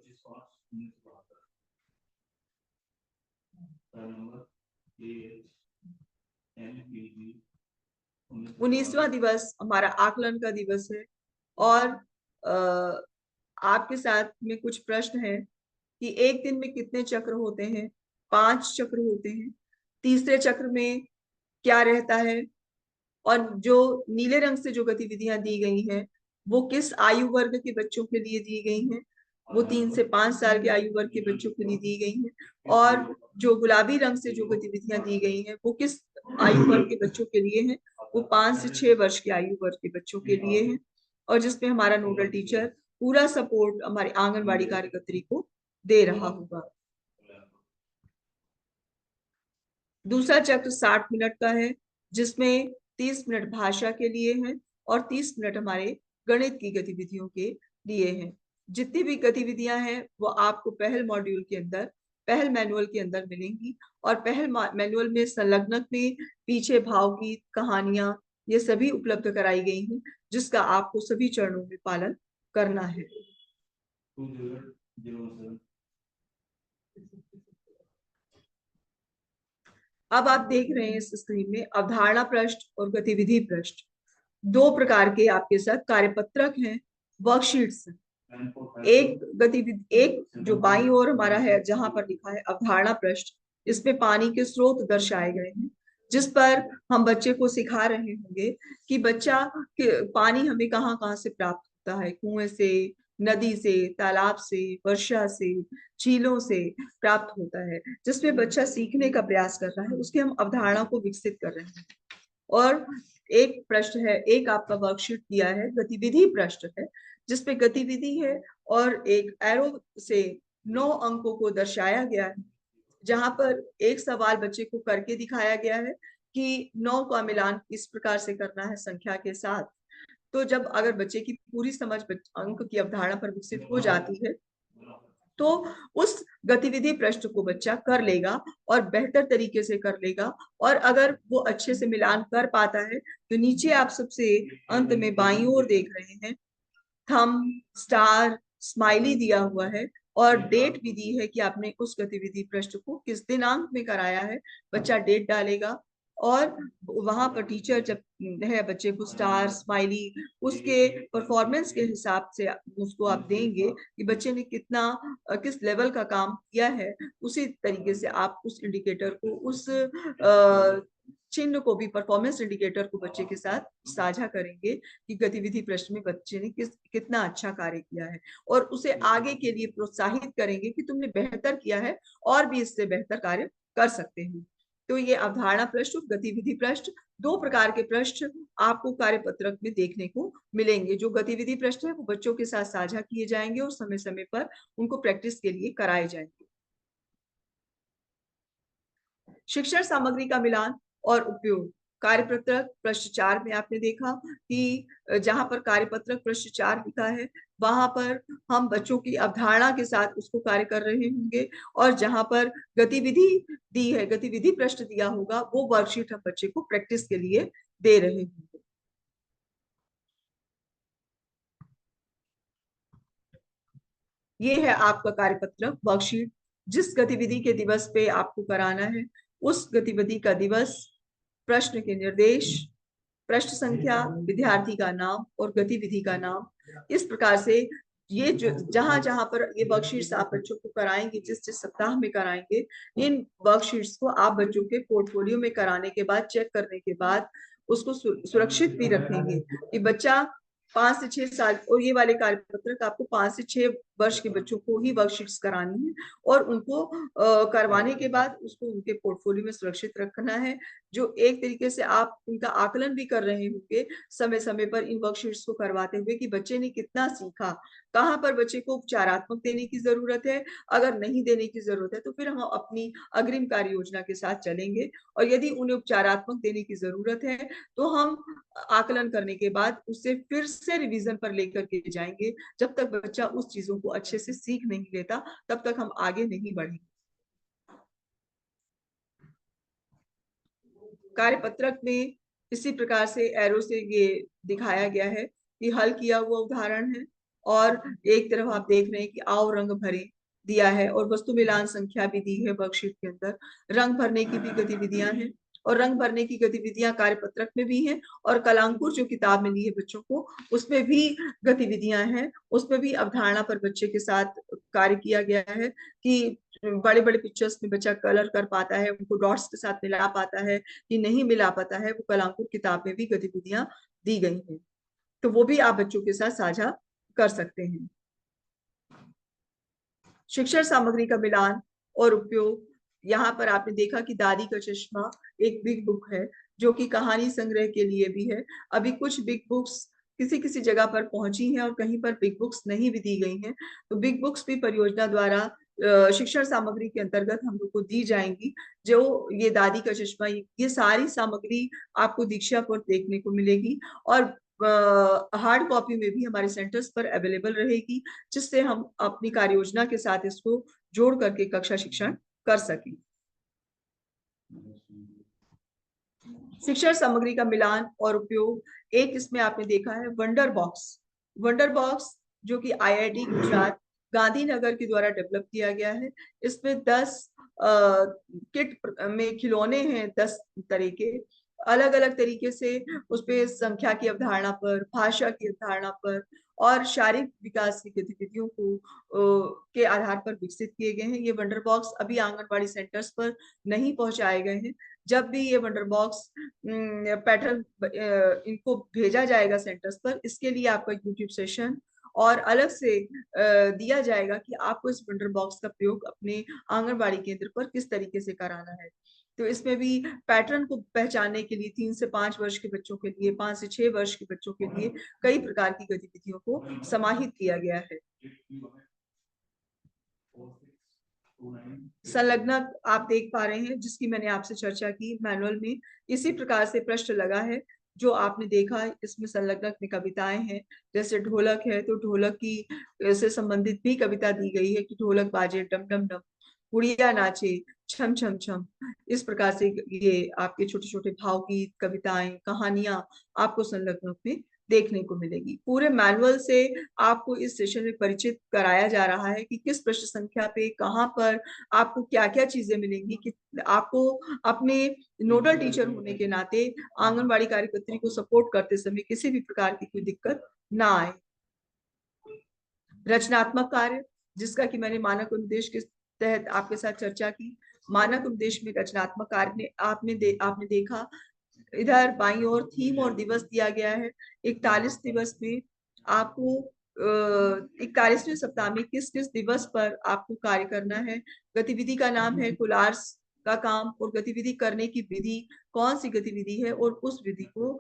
19वां दिवस हमारा आकलन का दिवस है, और आपके साथ में कुछ प्रश्न है कि एक दिन में कितने चक्र होते हैं। 5 चक्र होते हैं। तीसरे चक्र में क्या रहता है, और जो नीले रंग से जो गतिविधियां दी गई हैं वो किस आयु वर्ग के बच्चों के लिए दी गई हैं। वो 3 से 5 साल के आयु वर्ग के बच्चों के लिए दी गई हैं। और जो गुलाबी रंग से जो गतिविधियां दी गई हैं वो किस आयु वर्ग के बच्चों के लिए हैं। वो 5 से 6 वर्ष के आयु वर्ग के बच्चों के लिए हैं, और जिसमें हमारा नोडल टीचर पूरा सपोर्ट हमारी आंगनबाड़ी कार्यकर्त्री को दे रहा होगा। दूसरा चक्र 60 मिनट का है, जिसमें 30 मिनट भाषा के लिए हैं और 30 मिनट हमारे गणित की गतिविधियों के लिए हैं। जितनी भी गतिविधियां हैं वो आपको पहल मॉड्यूल के अंदर, पहल मैनुअल के अंदर मिलेंगी, और पहल मैनुअल में संलग्नक में पीछे भावगीत, कहानियां, ये सभी उपलब्ध कराई गई हैं, जिसका आपको सभी चरणों में पालन करना है। अब आप देख रहे हैं इस स्क्रीन में अवधारणा पृष्ठ और गतिविधि पृष्ठ, 2 प्रकार के आपके साथ कार्यपत्रक हैं, वर्कशीट्स। एक गतिविधि, एक जो बाईं ओर हमारा है जहां पर लिखा है अवधारणा पृष्ठ, इसमें पानी के स्रोत दर्शाए गए हैं, जिस पर हम बच्चे को सिखा रहे होंगे कि बच्चा पानी हमें कहाँ कहाँ से प्राप्त होता है, कुएं से, नदी से, तालाब से, वर्षा से, झीलों से प्राप्त होता है, जिसमें बच्चा सीखने का प्रयास कर रहा है, उसकी हम अवधारणा को विकसित कर रहे हैं। और एक प्रश्न है, एक आपका वर्कशीट दिया है, गतिविधि प्रश्न है, जिसपे गतिविधि है और एक एरो से 9 अंकों को दर्शाया गया है, जहां पर एक सवाल बच्चे को करके दिखाया गया है कि 9 का मिलान इस प्रकार से करना है संख्या के साथ। तो जब अगर बच्चे की पूरी समझ अंक की अवधारणा पर विकसित हो जाती है तो उस गतिविधि पृष्ठ को बच्चा कर लेगा और बेहतर तरीके से कर लेगा। और अगर वो अच्छे से मिलान कर पाता है तो नीचे आप सबसे अंत में बाईं ओर देख रहे हैं थंब, स्टार, स्माइली दिया हुआ है, और डेट भी दी है कि आपने उस गतिविधि पृष्ठ को किस दिनांक में कराया है। बच्चा डेट डालेगा, और वहां पर टीचर जब है बच्चे को स्टार स्माइली उसके परफॉर्मेंस के हिसाब से उसको आप देंगे कि बच्चे ने कितना किस लेवल का काम किया है, उसी तरीके से आप उस इंडिकेटर को, उस चिन्ह को भी, परफॉर्मेंस इंडिकेटर को बच्चे के साथ साझा करेंगे कि गतिविधि प्रश्न में बच्चे ने कितना अच्छा कार्य किया है, और उसे आगे के लिए प्रोत्साहित करेंगे कि तुमने बेहतर किया है और भी इससे बेहतर कार्य कर सकते हैं। तो ये अवधारणा पृष्ठ और गतिविधि पृष्ठ, दो प्रकार के पृष्ठ आपको कार्यपत्रक में देखने को मिलेंगे। जो गतिविधि पृष्ठ है वो बच्चों के साथ साझा किए जाएंगे और समय समय पर उनको प्रैक्टिस के लिए कराए जाएंगे। शिक्षण सामग्री का मिलान और उपयोग, कार्यपत्रक पृष्ठ 4 में आपने देखा कि जहां पर कार्यपत्रक पृष्ठ 4 लिखा है वहां पर हम बच्चों की अवधारणा के साथ उसको कार्य कर रहे होंगे, और जहां पर गतिविधि दी है, गतिविधि पृष्ठ दिया होगा, वो वर्कशीट हम बच्चे को प्रैक्टिस के लिए दे रहे होंगे। ये है आपका कार्यपत्रक वर्कशीट। जिस गतिविधि के दिवस पे आपको कराना है उस गतिविधि का दिवस, प्रश्न के निर्देश, पृष्ठ संख्या, विद्यार्थी का नाम और गतिविधि का नाम। इस प्रकार से ये जो जहां जहां पर ये वर्कशीट्स आप बच्चों को कराएंगे, जिस जिस सप्ताह में कराएंगे, इन वर्कशीट्स को आप बच्चों के पोर्टफोलियो में कराने के बाद, चेक करने के बाद उसको सुरक्षित भी रखेंगे कि बच्चा 5 से 6 साल, और ये वाले कार्यपत्रक आपको 5 से 6 वर्ष के बच्चों को ही वर्कशीट्स करानी है, और उनको करवाने के बाद उसको उनके पोर्टफोलियो में सुरक्षित रखना है। जो एक तरीके से आप उनका आकलन भी कर रहे होंगे समय समय पर इन वर्कशीट्स को करवाते हुए कि बच्चे ने कितना सीखा, कहाँ पर बच्चे को उपचारात्मक देने की जरूरत है, अगर नहीं देने की जरूरत है तो फिर हम अपनी अग्रिम कार्य योजना के साथ चलेंगे, और यदि उन्हें उपचारात्मक देने की जरूरत है तो हम आकलन करने के बाद उसे फिर से रिवीजन पर लेकर के जाएंगे। जब तक बच्चा उस चीजों को अच्छे से सीख नहीं लेता तब तक हम आगे नहीं बढ़ेंगे। कार्यपत्रक में इसी प्रकार से एरो से ये दिखाया गया है कि हल किया हुआ उदाहरण है, और एक तरफ आप देख रहे हैं कि आओ रंग भरे दिया है, और वस्तु मिलान संख्या भी दी है वर्कशीट के अंदर। रंग भरने की भी गतिविधियां हैं, और रंग भरने की गतिविधियां कार्यपत्रक में भी हैं, और कलांकुर जो किताब मिली है बच्चों को उसमें भी गतिविधियां हैं। उसमें भी अवधारणा पर बच्चे के साथ कार्य किया गया है कि बड़े बड़े पिक्चर्स में बच्चा कलर कर पाता है, उनको डॉट्स के साथ मिला पाता है कि नहीं मिला पाता है, वो कलांकुर किताब में भी गतिविधियां दी गई हैं। तो वो भी आप बच्चों के साथ साझा कर सकते हैं। शिक्षण सामग्री का मिलान और उपयोग, यहाँ पर आपने देखा कि दादी का चश्मा एक बिग बुक है जो कि कहानी संग्रह के लिए भी है। अभी कुछ बिग बुक्स किसी किसी जगह पर पहुंची हैं और कहीं पर बिग बुक्स नहीं भी दी गई हैं, तो बिग बुक्स भी परियोजना द्वारा शिक्षण सामग्री के अंतर्गत हम लोग को दी जाएंगी। जो ये दादी का चश्मा, ये सारी सामग्री आपको दीक्षा पर देखने को मिलेगी, और हार्ड कॉपी में भी हमारे सेंटर्स पर अवेलेबल रहेगी, जिससे हम अपनी कार्य योजना के साथ इसको जोड़ करके कक्षा शिक्षण कर सकें। शिक्षण सामग्री का मिलान और उपयोग, एक इसमें आपने देखा है वंडर बॉक्स। वंडर बॉक्स जो कि आईआईटी गुजरात गांधीनगर के द्वारा डेवलप किया गया है। इसमें 10 किट में खिलौने हैं, 10 तरह के, अलग अलग तरीके से उस पे संख्या की अवधारणा पर, भाषा की अवधारणा पर और शारीरिक विकास की गतिविधियों को के आधार पर विकसित किए गए हैं। ये वंडर बॉक्स अभी आंगनबाड़ी सेंटर्स पर नहीं पहुंचाए गए हैं। जब भी ये वंडर बॉक्स पैटर्न इनको भेजा जाएगा सेंटर्स पर, इसके लिए आपका यूट्यूब सेशन और अलग से दिया जाएगा कि आपको इस वंडर बॉक्स का प्रयोग अपने आंगनबाड़ी केंद्र पर किस तरीके से कराना है। तो इसमें भी पैटर्न को पहचानने के लिए 3 से 5 वर्ष के बच्चों के लिए, 5 से 6 वर्ष के बच्चों के लिए कई प्रकार की गतिविधियों को समाहित किया गया है। संलग्नक आप देख पा रहे हैं जिसकी मैंने आपसे चर्चा की मैनुअल में, इसी प्रकार से पृष्ठ लगा है जो आपने देखा। इसमें संलग्नक में कविताएं हैं, जैसे ढोलक है तो ढोलक की से संबंधित भी कविता दी गई है कि ढोलक बाजे डम डम डम, गुड़िया नाचे छम छम छम। इस प्रकार से ये आपके छोटे छोटे भावगीत, कविताएं, कहानियां आपको संलग्नक में देखने को मिलेगी। पूरे मैनुअल से आपको इस सेशन में परिचित कराया जा रहा है कि किस पृष्ठ संख्या पे कहाँ पर आपको क्या क्या चीजें मिलेंगी, कि आपको अपने नोडल टीचर होने के नाते आंगनबाड़ी कार्यकर्त्री को सपोर्ट करते समय किसी भी प्रकार की कोई दिक्कत ना आए। रचनात्मक कार्य, जिसका कि मैंने मानक उद्देश्य के तहत आपके साथ चर्चा की। मानक उद्देश्य में रचनात्मक कार्य ने आपने देखा, इधर बाईं ओर थीम और दिवस दिया गया है। 41 दिवस में आपको 41वें सप्ताह में किस किस दिवस पर आपको कार्य करना है। गतिविधि का नाम है कुलार्स का काम, और गतिविधि करने की विधि कौन सी गतिविधि है, और उस विधि को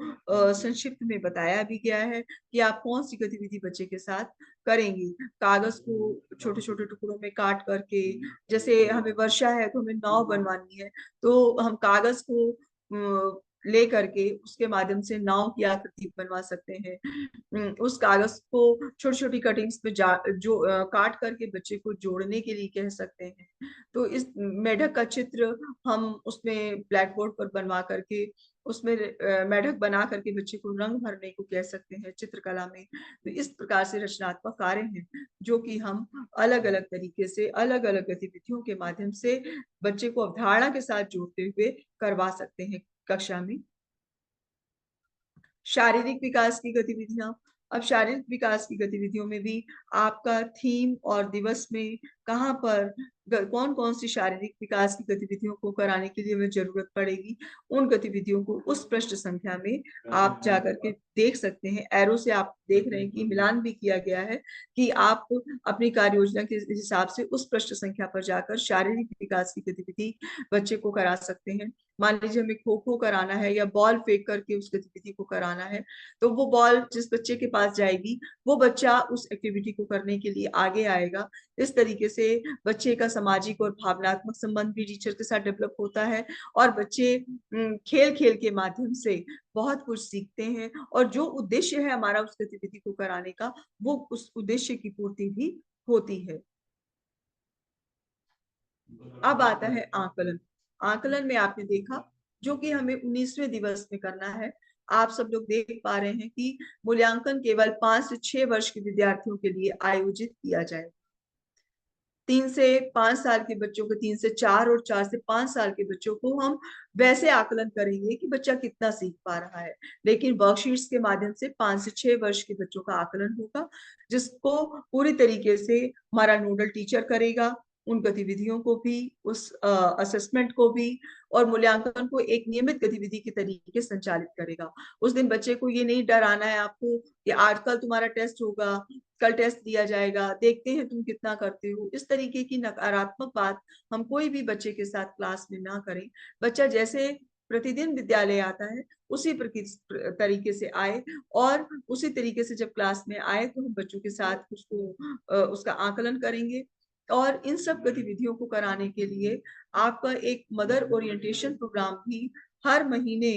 संक्षिप्त में बताया भी गया है कि आप कौन सी गतिविधि बच्चे के साथ करेंगी। कागज को छोटे छोटे टुकड़ों में काट करके, जैसे हमें वर्षा है तो हमें नाव बनवानी है, तो हम कागज को ले करके उसके माध्यम से नाव की आकृति बनवा सकते हैं। उस कागज को छोटी छोटी कटिंग्स में काट करके बच्चे को जोड़ने के लिए कह सकते हैं। तो इस मेढक का चित्र हम उसमें ब्लैक बोर्ड पर बनवा करके उसमें मेढक बना करके बच्चे को रंग भरने को कह सकते हैं चित्रकला में। तो इस प्रकार से रचनात्मक कार्य हैं जो कि हम अलग अलग तरीके से अलग अलग गतिविधियों के माध्यम से बच्चे को अवधारणा के साथ जोड़ते हुए करवा सकते हैं कक्षा में। शारीरिक विकास की गतिविधियां, अब शारीरिक विकास की गतिविधियों में भी आपका थीम और दिवस में कहाँ पर कौन कौन सी शारीरिक विकास की गतिविधियों को कराने के लिए हमें जरूरत पड़ेगी, उन गतिविधियों को उस पृष्ठ संख्या में आप जाकर के देख सकते हैं। एरो से आप देख रहे हैं कि मिलान भी किया गया है कि आप अपनी कार्य योजना के हिसाब से उस पृष्ठ संख्या पर जाकर शारीरिक विकास की गतिविधि बच्चे को करा सकते हैं। मान लीजिए हमें खो खो कराना है या बॉल फेंक करके उस गतिविधि को कराना है, तो वो बॉल जिस बच्चे के पास जाएगी वो बच्चा उस एक्टिविटी को करने के लिए आगे आएगा। इस तरीके से बच्चे का सामाजिक और भावनात्मक संबंध भी टीचर के साथ डेवलप होता है, और बच्चे खेल खेल के माध्यम से बहुत कुछ सीखते हैं, और जो उद्देश्य है हमारा उस गतिविधि को कराने का, वो उस उद्देश्य की पूर्ति भी होती है। अब आता है आकलन। आकलन में आपने देखा जो कि हमें 19वें दिवस में करना है। आप सब लोग देख पा रहे हैं कि मूल्यांकन केवल 5 से 6 वर्ष के विद्यार्थियों के लिए आयोजित किया जाए। 3 से 5 साल के बच्चों को 3 से 4 और 4 से 5 साल के बच्चों को हम वैसे आकलन करेंगे कि बच्चा कितना सीख पा रहा है, लेकिन वर्कशीट्स के माध्यम से 5 से 6 वर्ष के बच्चों का आकलन होगा, जिसको पूरी तरीके से हमारा नोडल टीचर करेगा। उन गतिविधियों को भी, उस असेसमेंट को भी, और मूल्यांकन को एक नियमित गतिविधि के तरीके संचालित करेगा। उस दिन बच्चे को ये नहीं डराना है आपको कि आज कल तुम्हारा टेस्ट होगा, कल टेस्ट दिया जाएगा, देखते हैं तुम कितना करते हो। इस तरीके की नकारात्मक बात हम कोई भी बच्चे के साथ क्लास में ना करें। बच्चा जैसे प्रतिदिन विद्यालय आता है उसी तरीके से आए, और उसी तरीके से जब क्लास में आए तो हम बच्चों के साथ उसको उसका आकलन करेंगे। और इन सब गतिविधियों को कराने के लिए आपका एक मदर ओरिएंटेशन प्रोग्राम भी हर महीने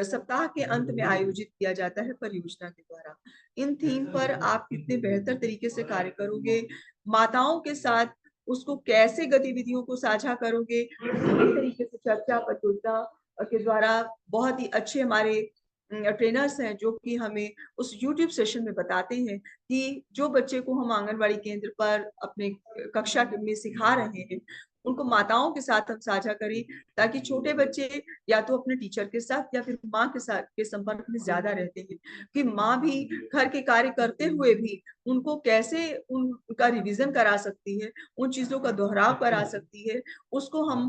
सप्ताह के अंत में आयोजित किया जाता है परियोजना के द्वारा। इन थीम पर आप कितने बेहतर तरीके से कार्य करोगे, माताओं के साथ उसको कैसे गतिविधियों को साझा करोगे, इस तरीके से चर्चा परियोजना के द्वारा बहुत ही अच्छे हमारे ट्रेनर्स हैं जो कि हमें उस YouTube सेशन में बताते हैं कि जो बच्चे को हम आंगनबाड़ी केंद्र पर अपने कक्षा में सिखा रहे हैं उनको माताओं के साथ हम साझा करें, ताकि छोटे बच्चे या तो अपने टीचर के साथ या फिर माँ के साथ के संपर्क में ज्यादा रहते हैं, कि माँ भी घर के कार्य करते हुए भी उनको कैसे उनका रिवीजन करा सकती है, उन चीजों का दोहराव करा सकती है। उसको हम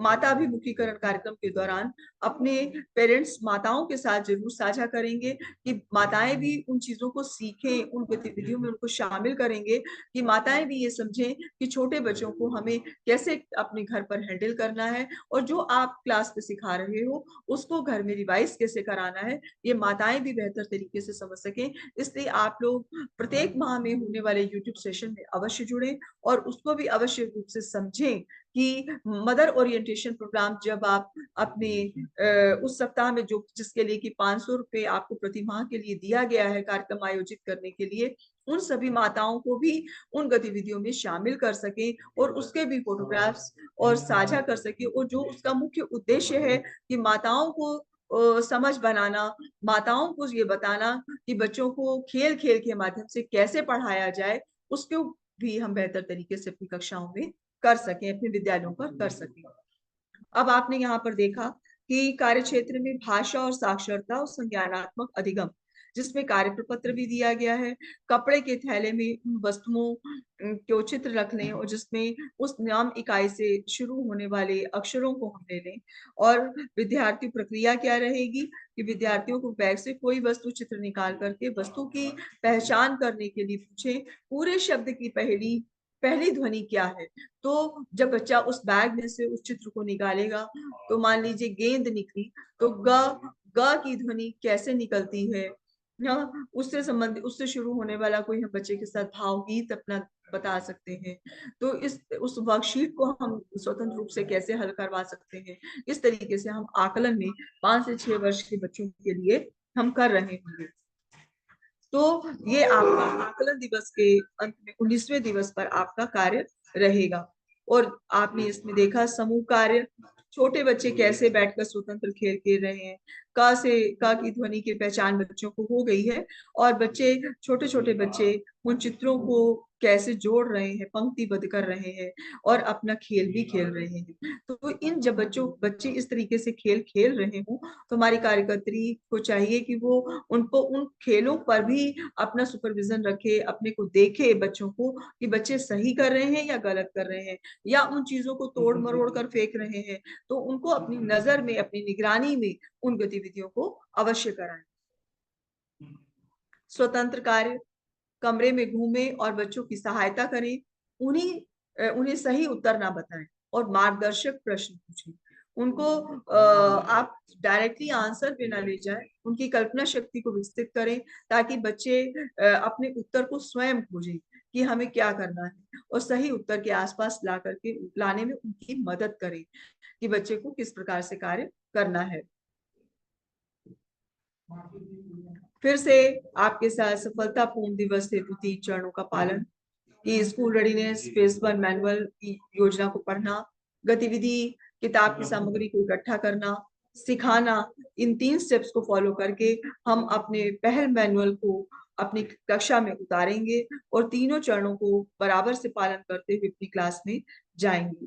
माता अभिमुखीकरण कार्यक्रम के दौरान अपने पेरेंट्स माताओं के साथ जरूर साझा करेंगे, कि माताएं भी उन चीजों को सीखें, उन गतिविधियों में उनको शामिल करेंगे, कि माताएं भी ये समझें कि छोटे बच्चों को हमें कैसे अपने घर पर हैंडल करना है, और जो आप क्लास में सिखा रहे हो उसको घर में रिवाइज कैसे कराना है, ये माताएं भी बेहतर तरीके से समझ सकें। इसलिए आप लोग प्रत्येक माह में होने वाले यूट्यूब सेशन में अवश्य जुड़ें, और उसको भी अवश्य रूप से समझें कि मदर ओरिएंटेशन प्रोग्राम जब आप अपने उस सप्ताह में जो जिसके लिए कि 500 रुपए आपको प्रति माह के लिए दिया गया है कार्यक्रम आयोजित करने के लिए, उन सभी माताओं को भी उन गतिविधियों में शामिल कर सके और उसके भी फोटोग्राफ्स और साझा कर सके, और जो उसका मुख्य उद्देश्य है कि माताओं को समझ बनाना, माताओं को ये बताना कि बच्चों को खेल खेल के माध्यम से कैसे पढ़ाया जाए, उसको भी हम बेहतर तरीके से अपनी कक्षाओं में कर सकें, अपने विद्यालयों पर कर सकें। अब आपने यहाँ पर देखा कि कार्य क्षेत्र में भाषा और साक्षरता और संज्ञानात्मक अधिगम, जिसमें कार्य प्रपत्र भी दिया गया है। कपड़े के थैले में उन वस्तुओं को चित्र रख लें और जिसमें उस नाम इकाई से शुरू होने वाले अक्षरों को हम ले लें। और विद्यार्थी प्रक्रिया क्या रहेगी कि विद्यार्थियों को बैग से कोई वस्तु चित्र निकाल करके वस्तु की पहचान करने के लिए पूछे, पूरे शब्द की पहली पहली ध्वनि क्या है। तो जब बच्चा उस बैग में से उस चित्र को निकालेगा, तो मान लीजिए गेंद निकली, तो ग की ध्वनि कैसे निकलती है ना, उससे संबंधित, उससे शुरू होने वाला कोई हम बच्चे के साथ भावगीत अपना बता सकते हैं। तो इस उस वर्कशीट को हम स्वतंत्र रूप से कैसे हल करवा सकते हैं, इस तरीके से हम आकलन में 5 से 6 वर्ष के बच्चों के लिए हम कर रहे होंगे। तो ये आपका आकलन दिवस के अंत में 19वें दिवस पर आपका कार्य रहेगा। और आपने इसमें देखा समूह कार्य, छोटे बच्चे कैसे बैठकर स्वतंत्र खेल खेल रहे हैं। का की ध्वनि की पहचान बच्चों को हो गई है, और बच्चे, छोटे छोटे बच्चे उन चित्रों को कैसे जोड़ रहे हैं, पंक्तिबद्ध कर रहे हैं और अपना खेल भी खेल रहे हैं। तो इन जब बच्चे इस तरीके से खेल खेल रहे हों, तो हमारी कार्यकर्त्री को चाहिए कि वो उनको उन खेलों पर भी अपना सुपरविजन रखे, अपने को देखे बच्चों को कि बच्चे सही कर रहे हैं या गलत कर रहे हैं, या उन चीजों को तोड़ मरोड़ कर फेंक रहे हैं। तो उनको अपनी नजर में, अपनी निगरानी में उन गतिविधियों को अवश्य कराएं। स्वतंत्र कार्य, कमरे में घूमें और बच्चों की सहायता करें, उन्हें सही उत्तर ना बताएं और मार्गदर्शक प्रश्न पूछें। उनको आप डायरेक्टली आंसर पे ना ले जाएं, उनकी कल्पना शक्ति को विकसित करें, ताकि बच्चे अपने उत्तर को स्वयं खोजें कि हमें क्या करना है, और सही उत्तर के आसपास ला करके लाने में उनकी मदद करें कि बच्चे को किस प्रकार से कार्य करना है। फिर से आपके साथ सफलतापूर्ण दिवस हेतु 3 चरणों का पालन, कि स्कूल रेडीनेस फेज 1 मैनुअल की योजना को पढ़ना, गतिविधि किताब की सामग्री को इकट्ठा करना, सिखाना, इन 3 स्टेप्स को फॉलो करके हम अपने पहल मैनुअल को अपनी कक्षा में उतारेंगे और तीनों चरणों को बराबर से पालन करते हुए अपनी क्लास में जाएंगे।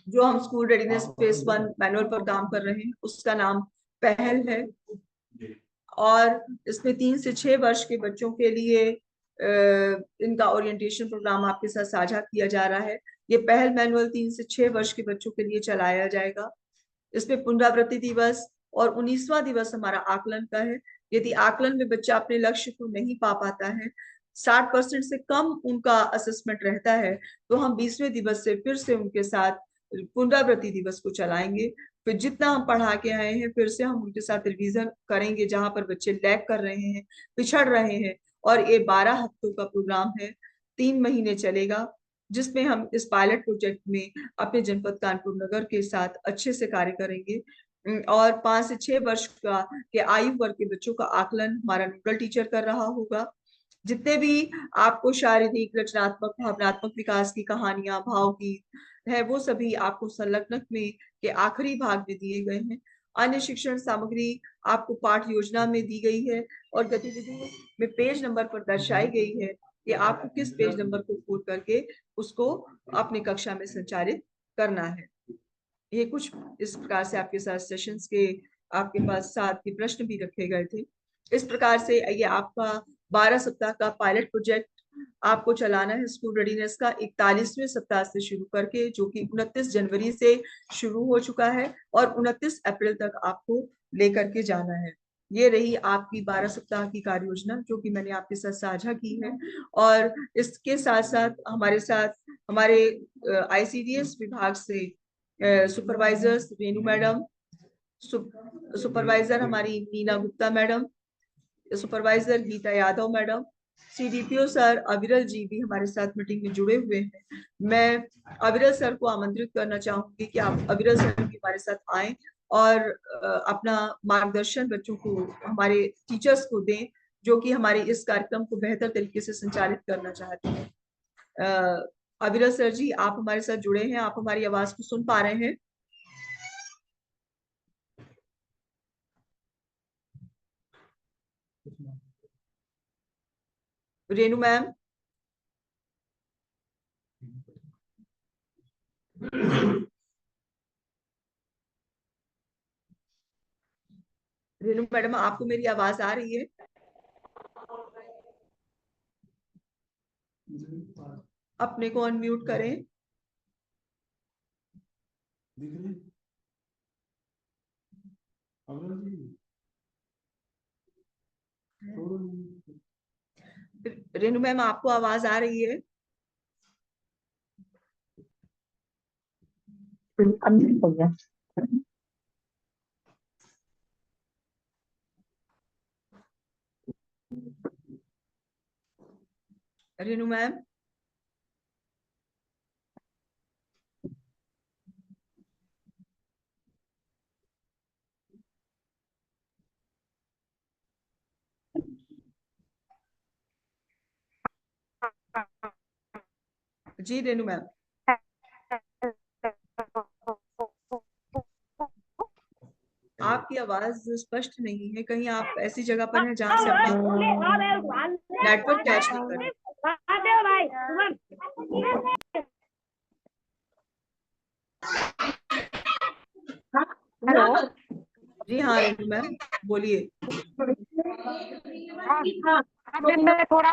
जो हम स्कूल रेडीनेस फेज 1 मैनुअल पर काम कर रहे हैं उसका नाम पहल है, और इसमें 3 से 6 वर्ष के बच्चों के लिए इनका ओरिएंटेशन प्रोग्राम आपके साथ साझा किया जा रहा है। ये पहल मैनुअल 3 से 6 वर्ष के बच्चों के लिए चलाया जाएगा। इसमें पुनरावृत्ति दिवस और 19वां दिवस हमारा आकलन का है। यदि आकलन में बच्चा अपने लक्ष्य को नहीं पा पाता है, 60% से कम उनका असेसमेंट रहता है, तो हम 20वें दिवस से फिर से उनके साथ पुनरावृत्ति दिवस को चलाएंगे। फिर जितना हम पढ़ा के आए हैं फिर से हम उनके साथ रिवीजन करेंगे, जहां पर बच्चे लैग कर रहे हैं, पिछड़ रहे हैं। और ये 12 हफ्तों का प्रोग्राम है, 3 महीने चलेगा, जिसमें हम इस पायलट प्रोजेक्ट में अपने जनपद कानपुर नगर के साथ अच्छे से कार्य करेंगे। और 5 से 6 वर्ष का के आयु वर्ग के बच्चों का आकलन हमारा नोडल टीचर कर रहा होगा। जितने भी आपको शारीरिक, रचनात्मक, भावनात्मक विकास की कहानियां, भावगीत है, वो सभी आपको संलग्नक में के आखिरी भाग में दिए गए हैं। अन्य शिक्षण सामग्री आपको पाठ योजना में दी गई है और गतिविधियों में पेज नंबर पर दर्शाई गई है कि आपको किस पेज नंबर को खोल करके उसको अपनी कक्षा में संचालित करना है। ये कुछ इस प्रकार से आपके साथ सेशंस के आपके पास 7 के प्रश्न भी रखे गए थे। इस प्रकार से ये आपका 12 सप्ताह का पायलट प्रोजेक्ट आपको चलाना है स्कूल रेडीनेस का 41वें सप्ताह से शुरू करके, जो कि 29 जनवरी से शुरू हो चुका है और 29 अप्रैल तक आपको लेकर के जाना है। ये रही आपकी 12 सप्ताह की कार्य योजना, जो कि मैंने आपके साथ साझा की है। और इसके साथ साथ हमारे आईसीडीएस विभाग से सुपरवाइजर्स रेनू मैडम, सुपरवाइजर हमारी Meena Gupta madam, supervisor Geeta Yadav madam, CDPO sir Aviral ji भी हमारे साथ मीटिंग में जुड़े हुए हैं। मैं अविरल सर को आमंत्रित करना चाहूंगी कि आप अविरल सर भी हमारे साथ आए और अपना मार्गदर्शन बच्चों को, हमारे टीचर्स को दें, जो कि हमारे इस कार्यक्रम को बेहतर तरीके से संचालित करना चाहते हैं। अविरल सर जी, आप हमारे साथ जुड़े हैं, आप हमारी आवाज को सुन पा रहे हैं? रेनू मैम, रेनू मैडम, आपको मेरी आवाज आ रही है? अपने को अनम्यूट करें। रेनू मैम, आपको आवाज आ रही है? अनम्यूट हो गया। रेनू मैम, जी रेनू मैम, आपकी आवाज स्पष्ट नहीं है। कहीं आप ऐसी जगह पर हैं जहां से अपना नेटवर्क कैच नहीं कर रहे। हेलो। जी हाँ रेनू मैम, बोलिए। मैं थोड़ा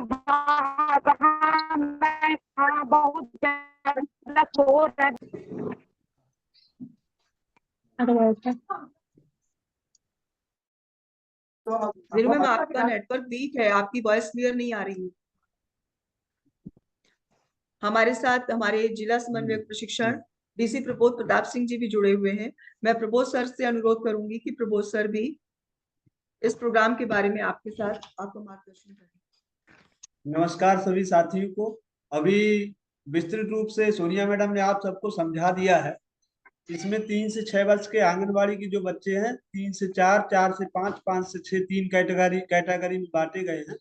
बहुत ज्यादा शोर है। रेनू मैम, आपका नेटवर्क वीक है, आपकी वॉइस क्लियर नहीं आ रही है। हमारे साथ हमारे जिला समन्वयक प्रशिक्षण डीसी प्रबोध प्रताप सिंह जी भी जुड़े हुए हैं। मैं प्रबोध सर से अनुरोध करूंगी कि प्रबोध सर भी इस प्रोग्राम के बारे में आपके साथ आपको मार्गदर्शन करें। नमस्कार सभी साथियों को। अभी विस्तृत रूप से सोनिया मैडम ने आप सबको समझा दिया है। इसमें 3 से 6 वर्ष के आंगनबाड़ी के जो बच्चे हैं, 3 से 4, 4 से 5, 5 से 6, 3 कैटेगरी में बांटे गए हैं।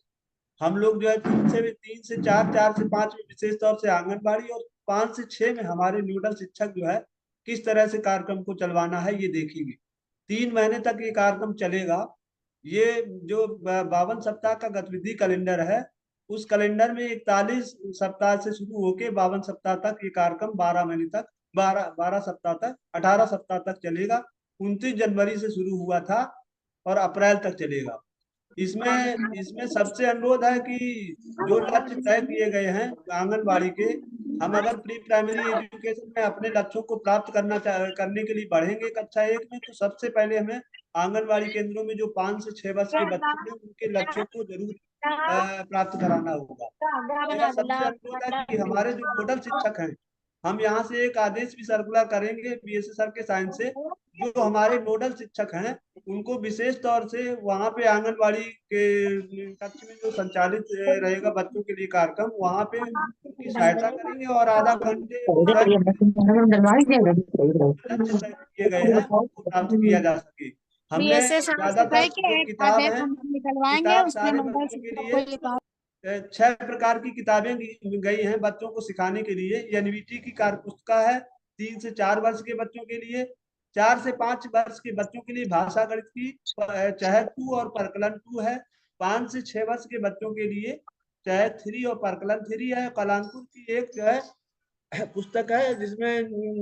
हम लोग जो है 3 से 4, 4 से 5 में विशेष तौर से आंगनबाड़ी, और 5 से 6 में हमारे नोडल शिक्षक जो है किस तरह से कार्यक्रम को चलवाना है ये देखेंगे। 3 महीने तक ये कार्यक्रम चलेगा। ये जो 52 सप्ताह का गतिविधि कैलेंडर है, उस कैलेंडर में 41 सप्ताह से शुरू होके 52 सप्ताह तक ये कार्यक्रम 12 महीने तक, 12 सप्ताह तक, 18 सप्ताह तक चलेगा। 29 जनवरी से शुरू हुआ था और अप्रैल तक चलेगा। इसमें इसमें सबसे अनुरोध है कि जो लक्ष्य तय किए गए हैं आंगनबाड़ी के, हम अगर प्री प्राइमरी एजुकेशन में अपने लक्ष्यों को प्राप्त करने के लिए बढ़ेंगे कक्षा 1 में, तो सबसे पहले हमें आंगनबाड़ी केंद्रों में जो 5 से 6 वर्ष के बच्चे हैं उनके लक्ष्यों को जरूर प्राप्त कराना होगा। मेरा सबसे अनुरोध है कि हमारे जो नोडल शिक्षक हैं, हम यहाँ से एक आदेश भी सर्कुलर करेंगे बीएसए सर के साइन से, जो हमारे नोडल शिक्षक हैं उनको विशेष तौर से वहाँ पे आंगनबाड़ी के कक्ष में जो संचालित रहेगा बच्चों के लिए कार्यक्रम, वहाँ पे उनकी सहायता करेंगे और आधा घंटे लक्ष्य तय किए गए हैं उनको प्राप्त किया जा सके। हमने ज्यादातर जो किताब है, किताब सारे बच्चों के लिए 6 प्रकार की किताबें गई हैं बच्चों को सिखाने के लिए। एनवीटी की कार्य पुस्तिका है 3 से 4 वर्ष के बच्चों के लिए। 4 से 5 वर्ष के बच्चों के लिए भाषा गणित की चहर 2 और परकलन 2 है। 5 से 6 वर्ष के बच्चों के लिए चहर 3 और परकलन 3 है। कलांकुर की एक जो है पुस्तक है जिसमें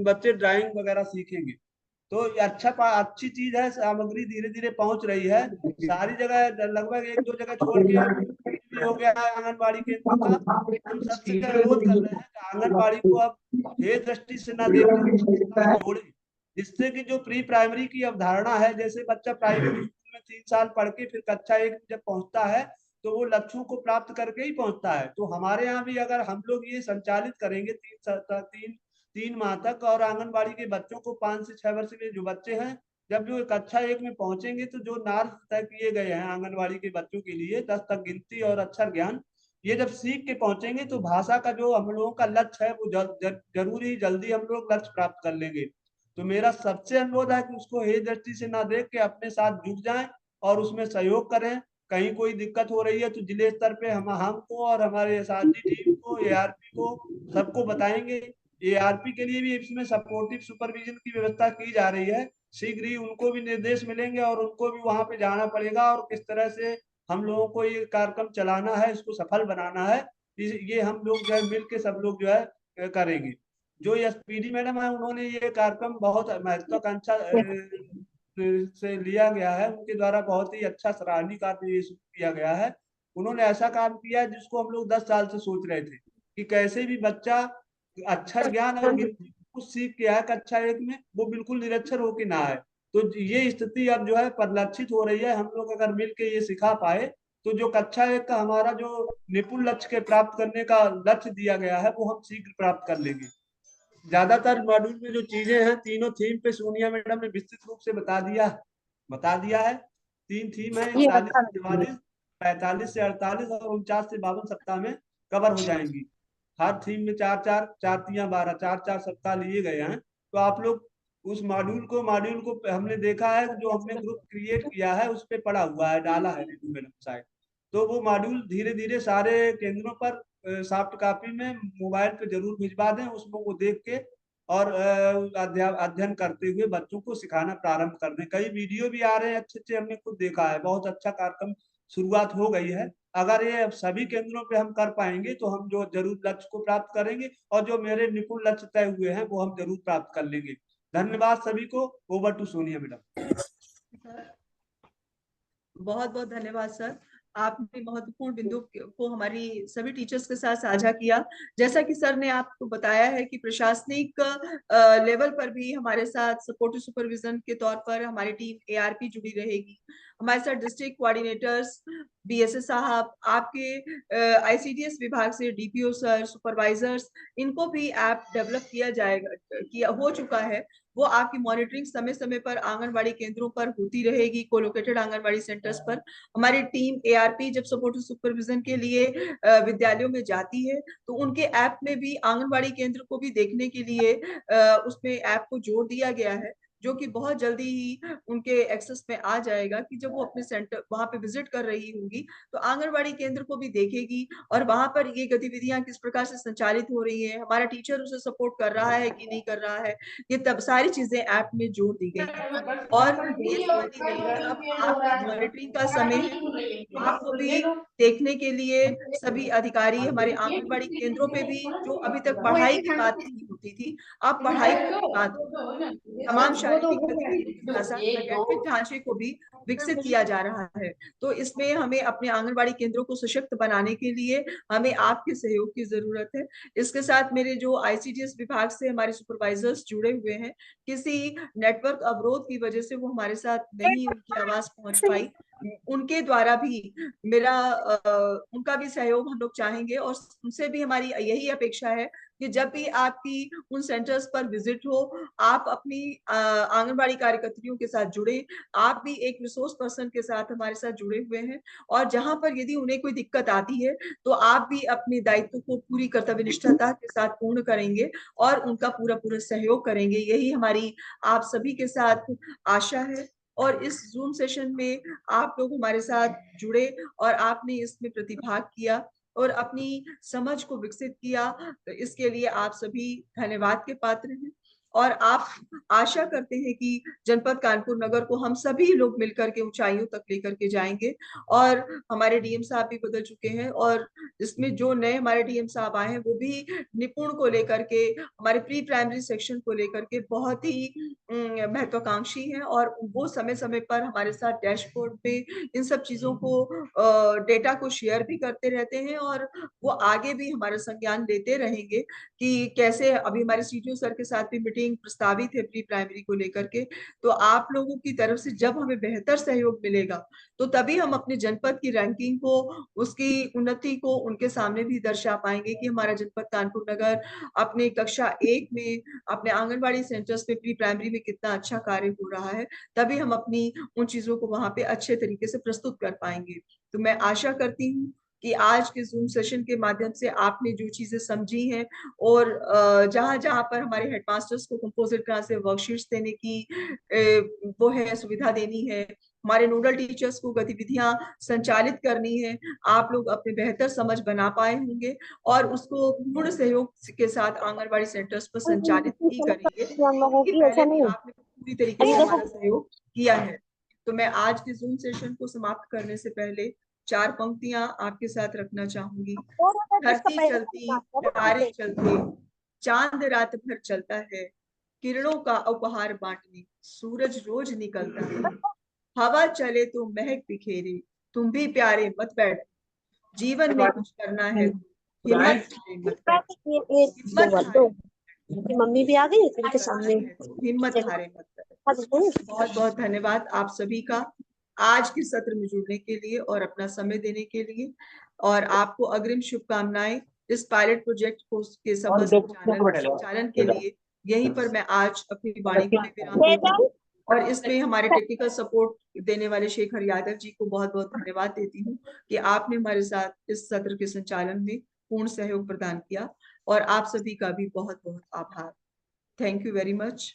बच्चे ड्राइंग वगैरह सीखेंगे। तो ये अच्छी चीज है। सामग्री धीरे धीरे पहुंच रही है सारी जगह, लगभग 1-2 जगह छोड़ के भी हो गया है आंगनबाड़ी केंद्रों का। हम सबसे अनुरोध कर रहे हैं कि आंगनबाड़ी को अब हे दृष्टि से न देखकर जोड़े, जिससे कि जो प्री प्राइमरी की अवधारणा है, जैसे बच्चा प्राइमरी स्कूल में 3 साल पढ़ के फिर कक्षा 1 में जब पहुंचता है तो वो लक्ष्यों को प्राप्त करके ही पहुंचता है। तो हमारे यहाँ भी अगर हम लोग ये संचालित करेंगे 3 माह तक, और आंगनबाड़ी के बच्चों को 5 से 6 वर्ष के जो बच्चे हैं जब जो कक्षा 1 में पहुंचेंगे, तो जो नार्स तय किए गए हैं आंगनबाड़ी के बच्चों के लिए 10 तक गिनती और अक्षर ज्ञान, ये जब सीख के पहुंचेंगे तो भाषा का जो हम लोगों का लक्ष्य है वो जरूर ही जल्दी हम लोग लक्ष्य प्राप्त कर लेंगे। तो मेरा सबसे अनुरोध है कि उसको हेय दृष्टि से ना देख के अपने साथ जुट जाएं और उसमें सहयोग करें। कहीं कोई दिक्कत हो रही है तो जिले स्तर पे हमको और हमारे एसआरजी टीम को, एआरपी को, सबको बताएंगे। एआरपी के लिए भी इसमें सपोर्टिव सुपरविजन की व्यवस्था की जा रही है। शीघ्र ही उनको भी निर्देश मिलेंगे और उनको भी वहां पे जाना पड़ेगा और किस तरह से हम लोगों को ये कार्यक्रम चलाना है, इसको सफल बनाना है, ये हम लोग जो है मिल के सब लोग जो है करेंगे। जो एसपीडी मैडम है उन्होंने ये कार्यक्रम बहुत महत्वाकांक्षा से लिया गया है, उनके द्वारा बहुत ही अच्छा सराहनीय कार्य ये किया गया है। उन्होंने ऐसा काम किया है जिसको हम लोग 10 साल से सोच रहे थे कि कैसे भी बच्चा अच्छा ज्ञान और गिनती कुछ सीख के आए कक्षा 1 में, वो बिल्कुल निरक्षर होके ना आए। तो ये स्थिति अब जो है परिलक्षित हो रही है। हम लोग अगर मिल के ये सिखा पाए तो जो कक्षा 1 का हमारा जो निपुण लक्ष्य के प्राप्त करने का लक्ष्य दिया गया है वो हम शीघ्र प्राप्त कर लेंगे। ज्यादातर मॉड्यूल में जो चीजें हैं तीनों थीम पे सोनिया मैडम ने विस्तृत रूप से बता दिया है। 3 थीम है, ये 41 अच्छा से 44, 45 से 48 और 49 से 52 सप्ताह में कवर हो जाएंगी। हर थीम में 4 4, 4 3 12, 4 4 सप्ताह लिए गए हैं। तो आप लोग उस मॉड्यूल को हमने देखा है, जो हमने ग्रुप क्रिएट किया है उस पे पड़ा हुआ है, डाला है नीतू मैडम साइड। तो वो मॉड्यूल धीरे धीरे सारे केंद्रों पर सॉफ्ट कॉपी में मोबाइल पे जरूर भिजवा दें, उसमें वो देख के और अध्ययन करते हुए बच्चों को सिखाना प्रारंभ कर दें। कई वीडियो भी आ रहे हैं अच्छे अच्छे, हमने खुद देखा है। बहुत अच्छा कार्यक्रम शुरुआत हो गई है। अगर ये सभी केंद्रों पे हम कर पाएंगे तो हम जो जरूर लक्ष्य को प्राप्त करेंगे और जो मेरे निपुण लक्ष्य तय हुए हैं वो हम जरूर प्राप्त कर लेंगे। धन्यवाद सभी को। Over to Sonia madam. बहुत बहुत धन्यवाद सर। आपने महत्वपूर्ण बिंदु को हमारी सभी टीचर्स के साथ साझा किया। जैसा कि सर ने आपको बताया है कि प्रशासनिक लेवल पर भी हमारे साथ सपोर्टिव सुपरविजन के तौर पर हमारी टीम एआरपी जुड़ी रहेगी। हमारे साथ डिस्ट्रिक्ट कोऑर्डिनेटर्स, बीएसएस साहब, आपके आईसीडीएस विभाग से डीपीओ सर, सुपरवाइजर्स, इनको भी ऐप डेवलप किया जाएगा, किया हो चुका है। वो आपकी मॉनिटरिंग समय समय पर आंगनबाड़ी केंद्रों पर होती रहेगी, कोलोकेटेड आंगनबाड़ी सेंटर्स पर। हमारी टीम एआरपी जब सपोर्टिव सुपरविजन के लिए विद्यालयों में जाती है तो उनके ऐप में भी आंगनबाड़ी केंद्र को भी देखने के लिए उसमें ऐप को जोड़ दिया गया है, जो कि बहुत जल्दी ही उनके एक्सेस में आ जाएगा कि जब वो अपने सेंटर वहां पे विजिट कर रही होंगी तो आंगनबाड़ी केंद्र को भी देखेगी और वहां पर ये गतिविधियां किस प्रकार से संचालित हो रही है, हमारा टीचर उसे सपोर्ट कर रहा है कि नहीं कर रहा है, ये तब सारी चीजें ऐप में जोड़ दी गई है। और ये समय ही नहीं, अब आपकी मॉनिटरिंग का समय है। आपको भी देखने के लिए सभी अधिकारी हमारे आंगनबाड़ी केंद्रों पे भी, जो अभी तक पढ़ाई की बात नहीं होती थी, अब पढ़ाई की भी बात होगी। तमाम शारीरिक गतिविधि के साथ साथ एकेडमिक ढांचे को भी विकसित किया जा रहा है। तो इसमें हमें अपने आंगनबाड़ी केंद्रों को सशक्त बनाने के लिए हमें आपके सहयोग की जरूरत है। इसके साथ मेरे जो आईसीडीएस विभाग से हमारे सुपरवाइजर्स जुड़े हुए हैं, किसी नेटवर्क अवरोध की वजह से वो हमारे साथ नहीं उनकी आवाज पहुंच पाई, उनके द्वारा भी मेरा उनका भी सहयोग हम लोग चाहेंगे और उनसे भी हमारी यही अपेक्षा है कि जब भी आपकी उन सेंटर्स पर विजिट हो, आप अपनी आंगनबाड़ी कार्यकर्तियों के साथ जुड़े। आप भी एक रिसोर्स पर्सन के साथ हमारे साथ जुड़े हुए हैं और जहां पर यदि उन्हें कोई दिक्कत आती है तो आप भी अपने दायित्व को पूरी कर्तव्य निष्ठता के साथ पूर्ण करेंगे और उनका पूरा पूरा सहयोग करेंगे। यही हमारी आप सभी के साथ आशा है। और इस जूम सेशन में आप लोग हमारे साथ जुड़े और आपने इसमें प्रतिभाग किया और अपनी समझ को विकसित किया, तो इसके लिए आप सभी धन्यवाद के पात्र हैं। और आप आशा करते हैं कि जनपद कानपुर नगर को हम सभी लोग मिलकर के ऊंचाइयों तक लेकर के जाएंगे। और हमारे डीएम साहब भी बदल चुके हैं और इसमें जो नए हमारे डीएम साहब आए हैं वो भी निपुण को लेकर के, हमारे प्री प्राइमरी सेक्शन को लेकर के बहुत ही महत्वाकांक्षी हैं और वो समय समय पर हमारे साथ डैशबोर्ड पे इन सब चीजों को डेटा को शेयर भी करते रहते हैं और वो आगे भी हमारा संज्ञान लेते रहेंगे कि कैसे। अभी हमारे सीटीओ सर के साथ भी मीटिंग प्रस्तावित है प्री प्राइमरी को लेकर के। तो आप लोगों की तरफ से जब हमें बेहतर सहयोग मिलेगा तो तभी हम अपने जनपद की रैंकिंग को, उसकी उन्नति को उनके सामने भी दर्शा पाएंगे कि हमारा जनपद कानपुर नगर अपने कक्षा 1 में, अपने आंगनबाड़ी सेंटर्स में, प्री प्राइमरी में कितना अच्छा कार्य हो रहा है। तभी हम अपनी उन चीजों को वहां पे अच्छे तरीके से प्रस्तुत कर पाएंगे। तो मैं आशा करती हूँ कि आज के जूम सेशन के माध्यम से आपने जो चीजें समझी हैं और जहां जहां पर हमारे हेडमास्टर्स को कंपोजिट क्लास से वर्कशीट्स देने की वो है सुविधा देनी है, हमारे नोडल टीचर्स को गतिविधियां संचालित करनी है, आप लोग अपने बेहतर समझ बना पाए होंगे और उसको पूर्ण सहयोग के साथ आंगनबाड़ी सेंटर्स पर संचालित भी करेंगे, क्योंकि पहले भी आपने पूरी तरीके से हमारा सहयोग किया है। तो मैं आज के जूम सेशन को समाप्त करने से पहले 4 पंक्तियां आपके साथ रखना चाहूंगी। धरती चलती, तारे चलते, चांद रात भर चलता है, किरणों का उपहार बांटने सूरज रोज निकलता है, हवा चले तो महक बिखेरे, तुम भी प्यारे मत बैठ, जीवन में कुछ करना है तो हिम्मत हारे मत बैठ, हिम्मत हारे, मम्मी भी आ गई उनके सामने। हिम्मत हारे मत बैठ। बहुत बहुत धन्यवाद आप सभी का आज के सत्र में जुड़ने के लिए और अपना समय देने के लिए, और आपको अग्रिम शुभकामनाएं इस पायलट प्रोजेक्ट को के सफल संचालन के लिए। यहीं पर मैं आज अपनी वाणी को विराम देती हूँ और इसमें हमारे टेक्निकल सपोर्ट देने वाले शेखर यादव जी को बहुत बहुत धन्यवाद देती हूँ कि आपने हमारे साथ इस सत्र के संचालन में पूर्ण सहयोग प्रदान किया, और आप सभी का भी बहुत बहुत आभार। Thank you very much.